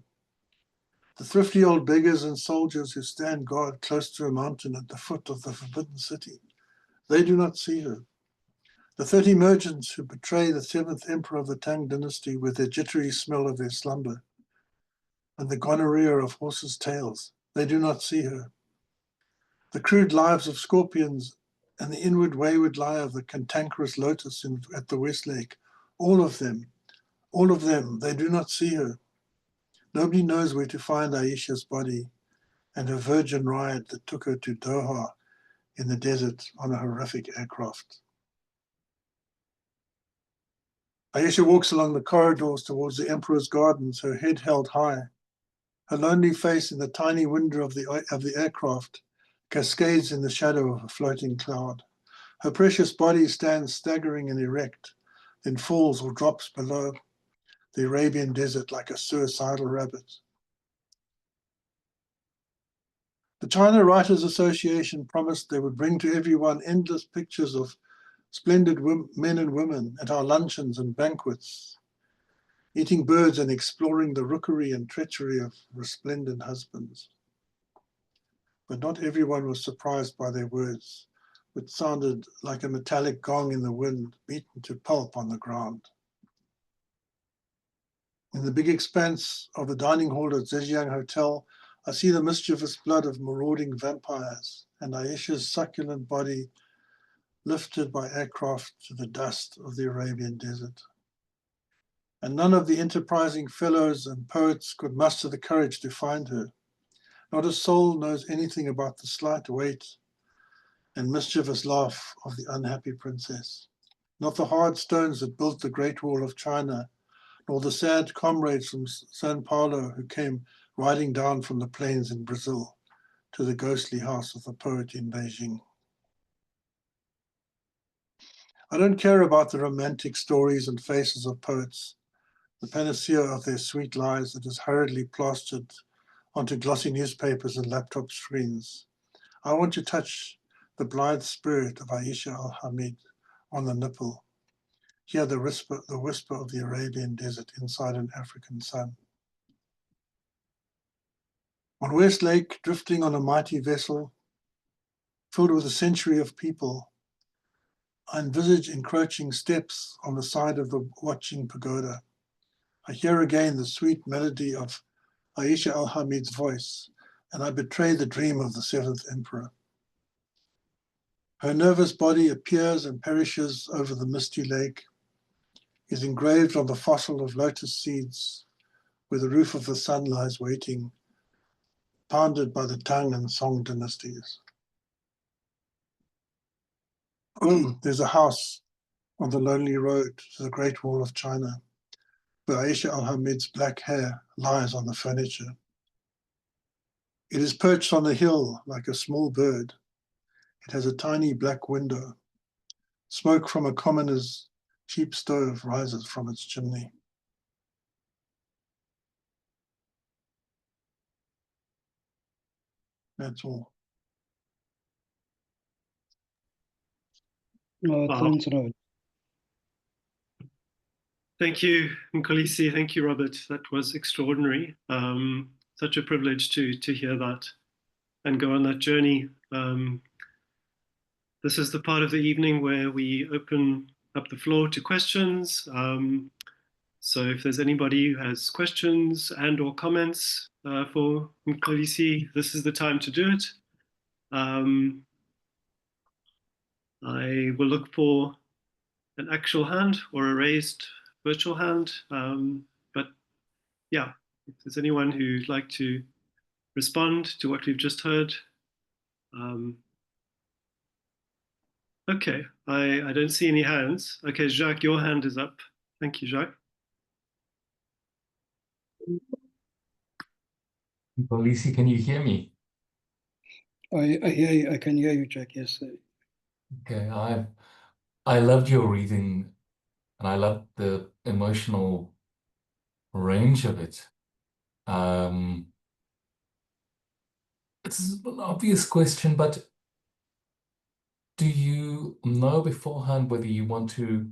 The thrifty old beggars and soldiers who stand guard close to a mountain at the foot of the forbidden city, they do not see her. The 30 merchants who betray the 7th emperor of the Tang dynasty with their jittery smell of their slumber, and the gonorrhea of horses' tails, they do not see her. The crude lives of scorpions and the inward wayward lie of the cantankerous lotus at the West Lake, all of them, they do not see her. Nobody knows where to find Aisha's body and her virgin ride that took her to Doha in the desert on a horrific aircraft. Aisha walks along the corridors towards the emperor's gardens, her head held high. Her lonely face in the tiny window of the aircraft cascades in the shadow of a floating cloud. Her precious body stands staggering and erect, then falls or drops below the Arabian desert like a suicidal rabbit. The China Writers Association promised they would bring to everyone endless pictures of splendid men and women at our luncheons and banquets, eating birds and exploring the rookery and treachery of resplendent husbands. But not everyone was surprised by their words, which sounded like a metallic gong in the wind, beaten to pulp on the ground. In the big expanse of the dining hall at Zhejiang Hotel, I see the mischievous blood of marauding vampires and Aisha's succulent body lifted by aircraft to the dust of the Arabian desert. And none of the enterprising fellows and poets could muster the courage to find her. Not a soul knows anything about the slight weight and mischievous laugh of the unhappy princess. Not the hard stones that built the Great Wall of China, nor the sad comrades from Sao Paulo who came riding down from the plains in Brazil to the ghostly house of the poet in Beijing. I don't care about the romantic stories and faces of poets, the panacea of their sweet lies that is hurriedly plastered onto glossy newspapers and laptop screens. I want to touch the blithe spirit of Aisha al-Hamid on the nipple, hear the whisper of the Arabian desert inside an African sun. On West Lake, drifting on a mighty vessel, filled with a century of people, I envisage encroaching steps on the side of the watching pagoda. I hear again the sweet melody of Aisha al-Hamid's voice, and I betray the dream of the 7th emperor. Her nervous body appears and perishes over the misty lake, is engraved on the fossil of lotus seeds, where the roof of the sun lies waiting pounded by the Tang and Song dynasties. There's a house on the lonely road to the Great Wall of China, where Aisha Al-Hamid's black hair lies on the furniture. It is perched on a hill like a small bird. It has a tiny black window. Smoke from a commoner's cheap stove rises from its chimney. That's all. Oh, Wow. thanks, Robert. Thank you, Mxolisi. Thank you, Robert. That was extraordinary. Such a privilege to hear that and go on that journey. This is the part of the evening where we open up the floor to questions. So if there's anybody who has questions and or comments for Mxolisi, this is the time to do it. I will look for an actual hand or a raised virtual hand. But yeah, if there's anyone who'd like to respond to what we've just heard. Okay, I don't see any hands. Okay, Jacques, your hand is up. Thank you, Jacques. Mxolisi, can you hear me? I hear you. I can hear you, Jack. Yes. Okay, I loved your reading, and I loved the emotional range of it. It's an obvious question, but do you know beforehand whether you want to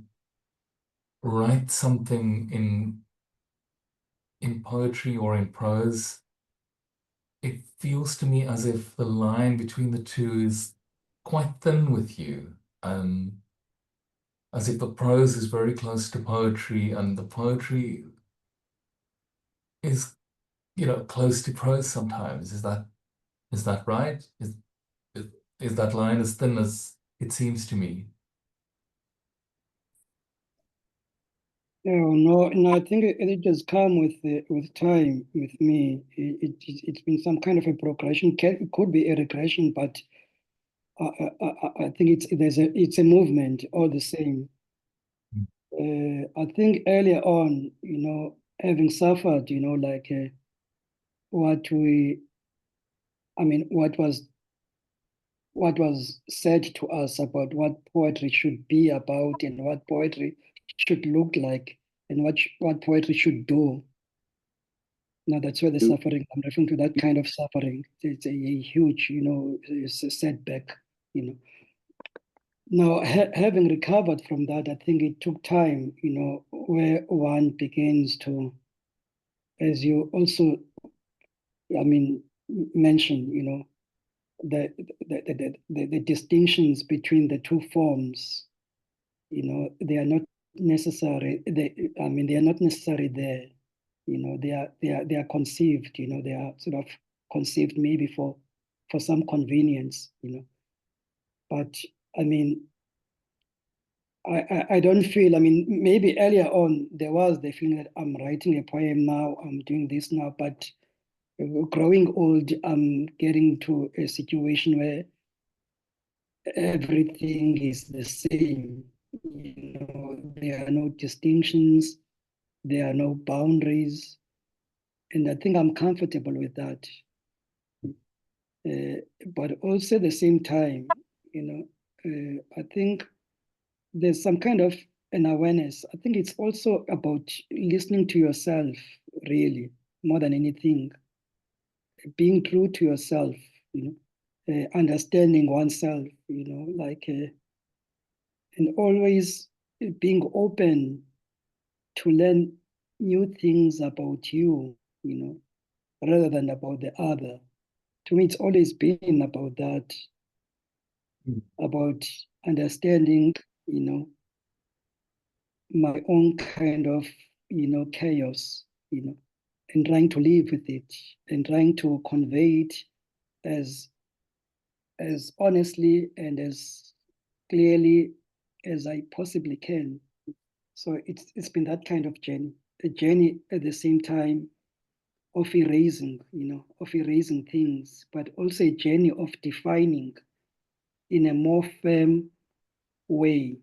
write something in poetry or in prose? It feels to me as if the line between the two is quite thin with you. As if the prose is very close to poetry and the poetry is, close to prose sometimes. Is that right? Is that line as thin as it seems to me? Oh, no, I think it has come with time with me. It's been some kind of a progression. It could be a regression, but I think it's a movement all the same. I think earlier on, having suffered, like what was said to us about what poetry should be about and what poetry should look like and what poetry should do. Now that's where the suffering, I'm referring to that kind of suffering. It's a huge, it's a setback, Now, having recovered from that, I think it took time, where one begins to, as you also, mentioned, the distinctions between the two forms, they are not necessary. They are not necessarily there. They are conceived. They are sort of conceived maybe for some convenience. But I don't feel. Maybe earlier on there was the feeling that I'm writing a poem now. I'm doing this now, but growing old, I'm getting to a situation where everything is the same. There are no distinctions, there are no boundaries, and I think I'm comfortable with that. But also at the same time, I think there's some kind of an awareness. I think it's also about listening to yourself, really, more than anything, being true to yourself, understanding oneself, and always being open to learn new things about you, rather than about the other. To me, it's always been about that, about understanding, my own kind of, chaos, and trying to live with it and trying to convey it as honestly and as clearly as I possibly can. So it's been that kind of journey, a journey at the same time of erasing, of erasing things, but also a journey of defining in a more firm way,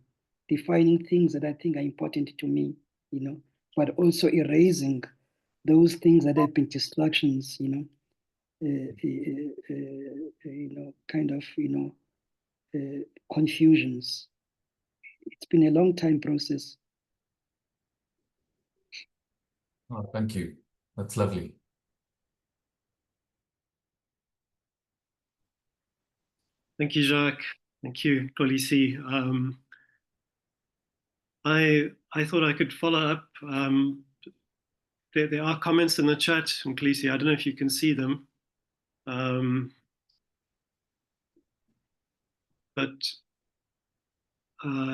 defining things that I think are important to me, but also erasing those things that have been distractions, kind of, confusions. It's been a long time process. Oh, thank you. That's lovely. Thank you, Jacques. Thank you, Mxolisi. I thought I could follow up. There are comments in the chat, Mxolisi. I don't know if you can see them. But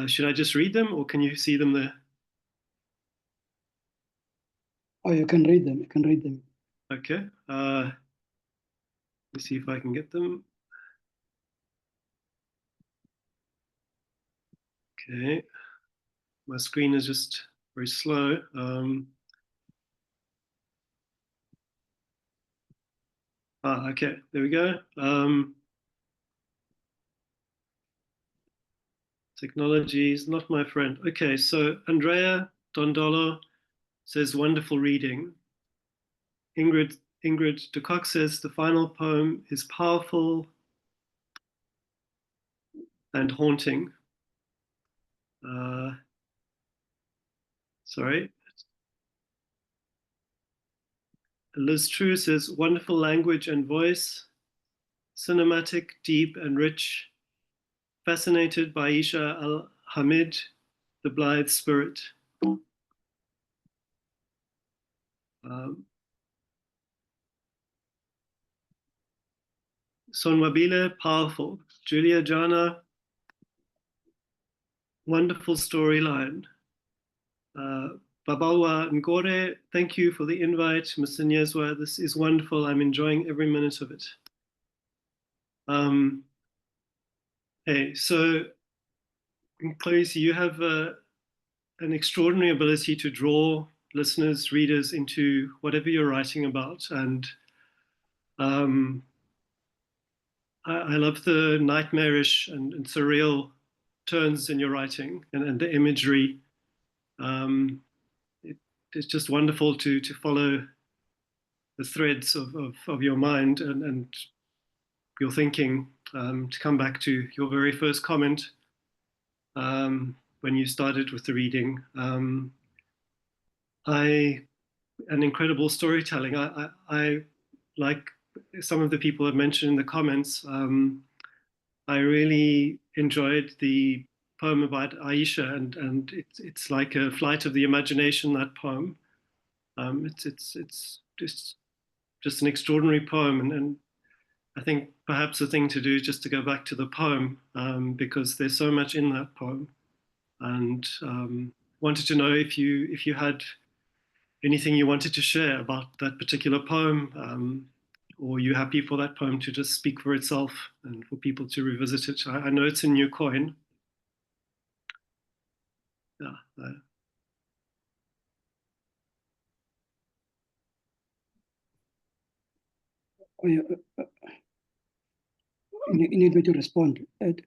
should I just read them, or can you see them there? Oh, you can read them. You can read them. Okay. Let's see if I can get them. Okay. My screen is just very slow. Okay, there we go. Technology is not my friend. Okay, so Andrea Dondolo says, wonderful reading. Ingrid de Kock says, the final poem is powerful and haunting. Sorry. Liz True says, wonderful language and voice, cinematic, deep and rich, fascinated by Isha Al-Hamid, the blithe spirit. Sonwabile, powerful. Julia Jana, wonderful storyline. Babawa Ngore, thank you for the invite. Mr. Nyezwa, this is wonderful. I'm enjoying every minute of it. Hey, so Mxolisi, you have an extraordinary ability to draw listeners, readers into whatever you're writing about. And I love the nightmarish and surreal turns in your writing and the imagery. It's just wonderful to follow the threads of your mind and your thinking. To come back to your very first comment when you started with the reading, an incredible storytelling. I like some of the people have mentioned in the comments. I really enjoyed the poem about Aisha, and it's like a flight of the imagination. That poem, it's just an extraordinary poem, and I think perhaps the thing to do is just to go back to the poem because there's so much in that poem, and wanted to know if you had anything you wanted to share about that particular poem, or are you happy for that poem to just speak for itself and for people to revisit it? I know it's in your coin. Yeah. You need me to respond, Ed?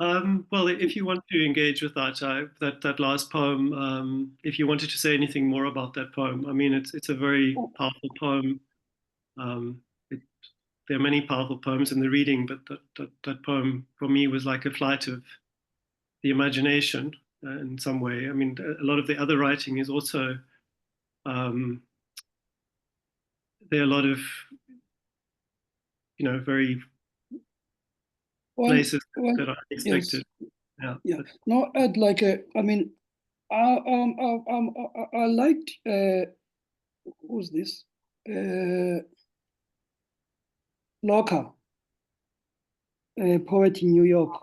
Well, if you want to engage with that last poem, if you wanted to say anything more about that poem, I mean, it's a very powerful poem. There are many powerful poems in the reading, but that poem for me was like a flight of the imagination in some way. I mean, a lot of the other writing is also there are a lot of very places that are unexpected. Yes. Yeah. No, Ed, like I mean, I liked who's this? Locker, a poet in New York.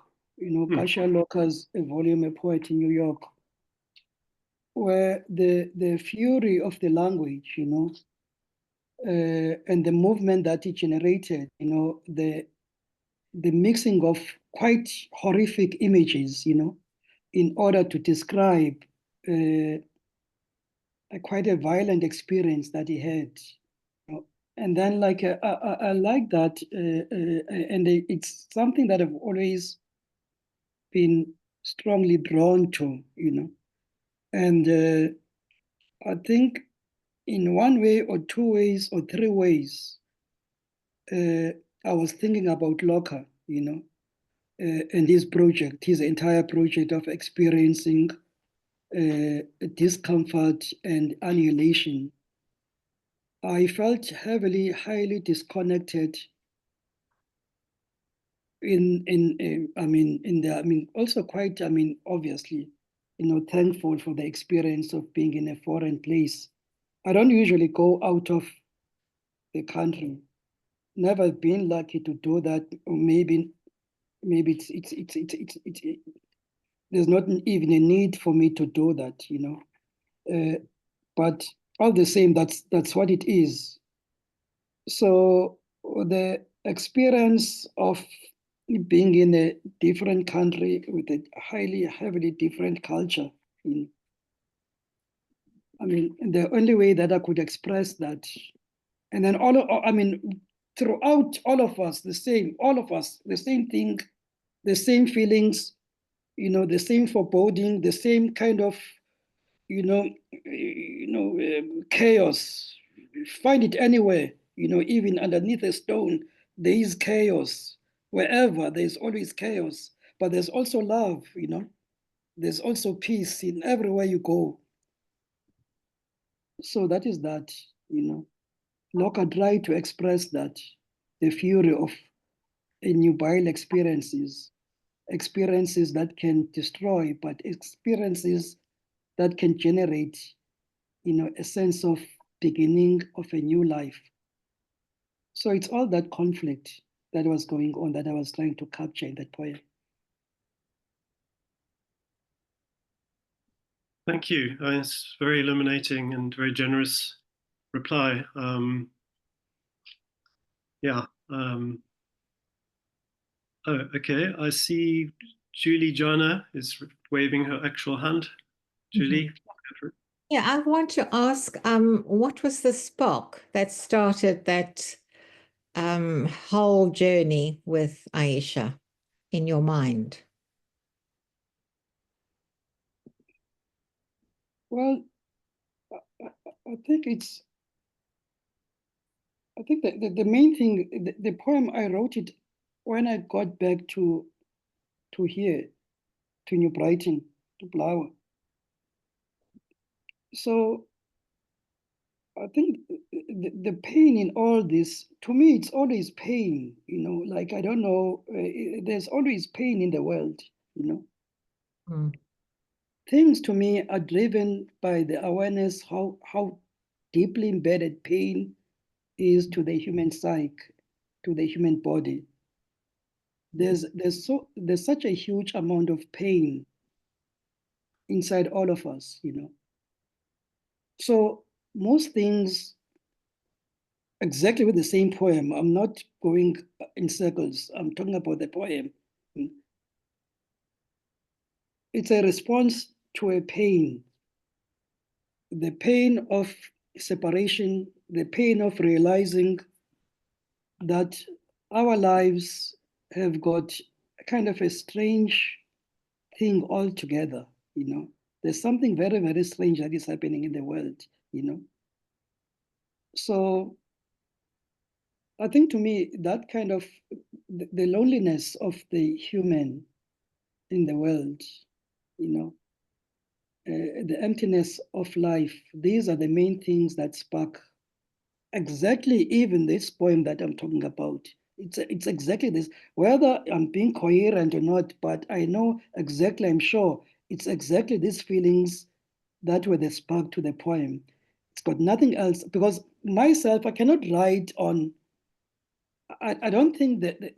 Kasia Locker's A Volume, a Poet in New York, where the fury of the language, and the movement that it generated, the mixing of quite horrific images, in order to describe quite a violent experience that he had And then like I like that, and it's something that I've always been strongly drawn to, you know. And I think in one way or two ways or three ways, I was thinking about Locke, you know, and his project, his entire project of experiencing discomfort and annihilation. I felt highly disconnected also quite, obviously, you know, thankful for the experience of being in a foreign place. I don't usually go out of the country. Never been lucky to do that. Or maybe there's not even a need for me to do that, you know. But all the same, that's what it is. So the experience of being in a different country with a heavily different culture, the only way that I could express that, and then throughout all of us, all of us, the same thing, the same feelings, you know, the same foreboding, the same kind of, chaos. Find it anywhere, you know, even underneath a stone, there is chaos. Wherever there's always chaos, but there's also love, you know. There's also peace in everywhere you go. So that is that, you know. Locke tried to express that, the fury of nubile experiences, experiences that can destroy, but experiences that can generate, you know, a sense of beginning of a new life. So it's all that conflict that was going on that I was trying to capture in that poem. Thank you. It's very illuminating and very generous reply. Yeah. Oh, okay. I see Julie Jana is waving her actual hand. Julie? Yeah, I want to ask, what was the spark that started that whole journey with Aisha in your mind? Well, I think that the main thing, the poem, I wrote it when I got back to here, to New Brighton, to Bhlawa. So I think the pain in all this, to me, it's always pain, you know, like, I don't know, there's always pain in the world, you know. Mm. Things to me are driven by the awareness how deeply embedded pain is to the human psyche, to the human body. There's such a huge amount of pain inside all of us, you know. So most things, exactly with the same poem, I'm not going in circles, I'm talking about the poem. It's a response to a pain, the pain of separation, the pain of realizing that our lives have got kind of a strange thing altogether, you know. There's something very, very strange that is happening in the world, you know. So I think, to me, that kind of the loneliness of the human in the world, you know, the emptiness of life, these are the main things that spark exactly even this poem that I'm talking about. It's exactly this, whether I'm being coherent or not, but I know exactly, I'm sure it's exactly these feelings that were the spark to the poem. It's got nothing else, because myself, I cannot write on, I don't think that,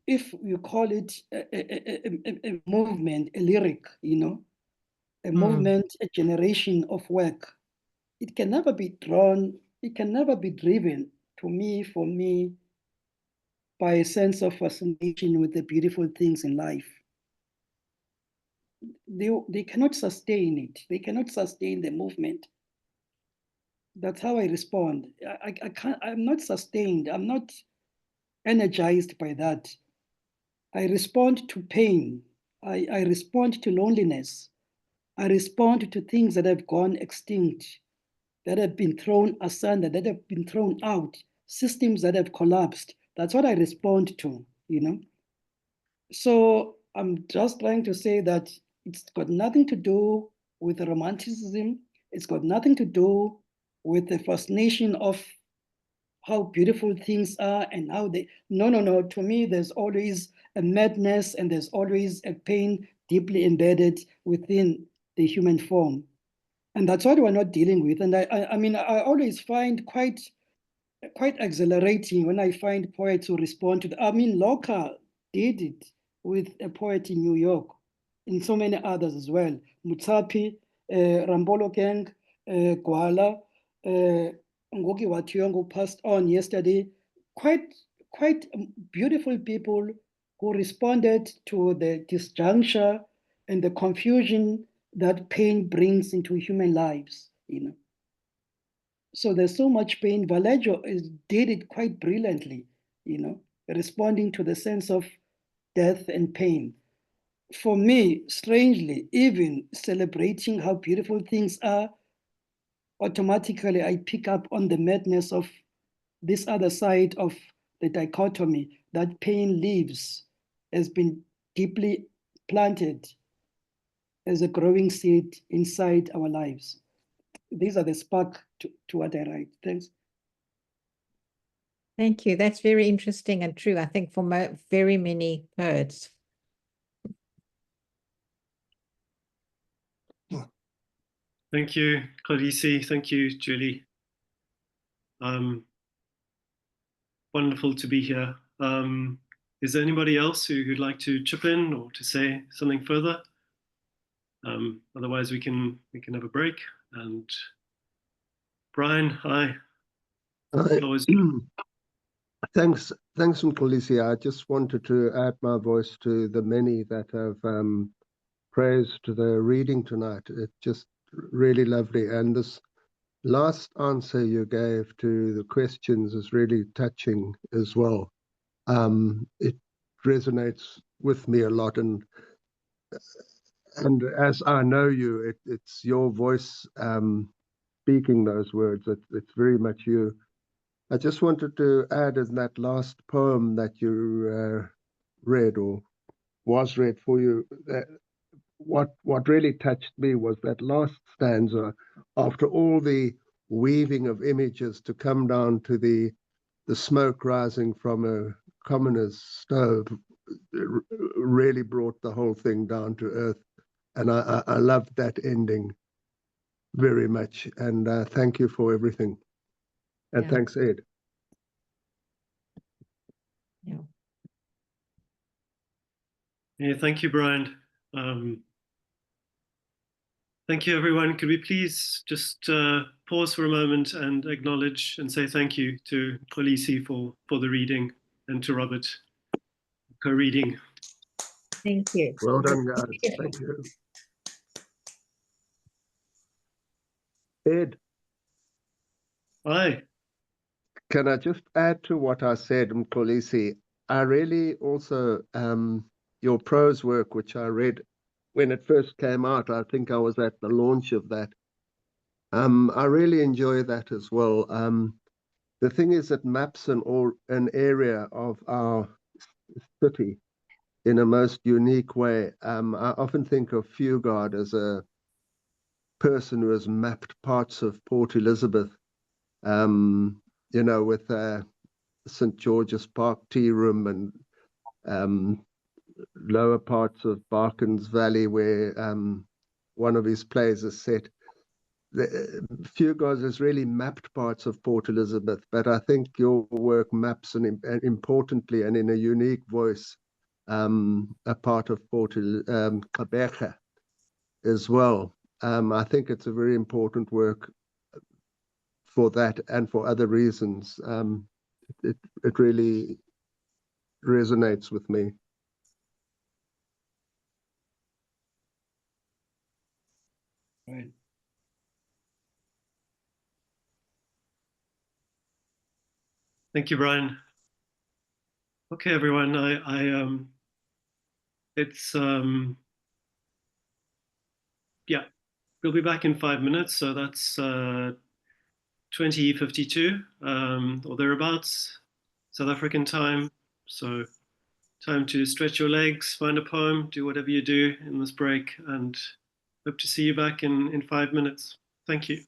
if you call it a movement, a lyric, you know, a movement, a generation of work, it can never be drawn, it can never be driven, to me, for me, by a sense of fascination with the beautiful things in life. They cannot sustain it. They cannot sustain the movement. That's how I respond. I can't, I'm not sustained. I'm not energized by that. I respond to pain. I respond to loneliness. I respond to things that have gone extinct, that have been thrown asunder, that have been thrown out, systems that have collapsed. That's what I respond to, you know. So I'm just trying to say that it's got nothing to do with romanticism. It's got nothing to do with the fascination of how beautiful things are and how they, no. To me, there's always a madness and there's always a pain deeply embedded within the human form. And that's what we're not dealing with. And I mean, I always find quite exhilarating when I find poets who respond to the, I mean, Locke did it with a poet in New York, and so many others as well. Mutsapi, Rambolo Gang, Gwala, Ngoki Watyong, who passed on yesterday. Quite beautiful people who responded to the disjuncture and the confusion that pain brings into human lives, you know. So there's so much pain. Vallejo did it quite brilliantly, you know, responding to the sense of death and pain. For me, strangely, even celebrating how beautiful things are, automatically I pick up on the madness of this other side of the dichotomy that pain lives, has been deeply planted as a growing seed inside our lives. These are the spark to what I write. Thanks. Thank you. That's very interesting and true, I think, for very many poets. Thank you, Mxolisi. Thank you, Julie. Wonderful to be here. Is there anybody else who'd like to chip in or to say something further? Otherwise, we can have a break. And Brian, hi. Thanks, Mxolisi. I just wanted to add my voice to the many that have praised the reading tonight. It's just really lovely. And this last answer you gave to the questions is really touching as well. It resonates with me a lot. And as I know you, it's your voice speaking those words. It's very much you. I just wanted to add in that last poem that you read or was read for you, that what really touched me was that last stanza. After all the weaving of images to come down to the smoke rising from a commoner's stove, really brought the whole thing down to earth. And I loved that ending very much. And thank you for everything. And thanks, Ed. Yeah, thank you, Brian. Thank you, everyone. Could we please just pause for a moment and acknowledge and say thank you to Mxolisi for the reading and to Robert co-reading. Thank you. Well done, guys. Thank you. Ed. Hi. Can I just add to what I said, Mxolisi? I really also, your prose work, which I read when it first came out, I think I was at the launch of that. I really enjoy that as well. The thing is, it maps an area of our city in a most unique way. I often think of Fugard as a person who has mapped parts of Port Elizabeth, you know, with St. George's Park Tea Room and lower parts of Barkins Valley where one of his plays is set. Fugard has really mapped parts of Port Elizabeth, but I think your work maps and importantly and in a unique voice a part of Port Gqeberha as well. I think it's a very important work for that and for other reasons. It really resonates with me. Right. Thank you, Brian. Okay, everyone. Yeah, we'll be back in 5 minutes. So that's 20:52 or thereabouts, South African time. So time to stretch your legs, find a poem, do whatever you do in this break, and hope to see you back in 5 minutes. Thank you.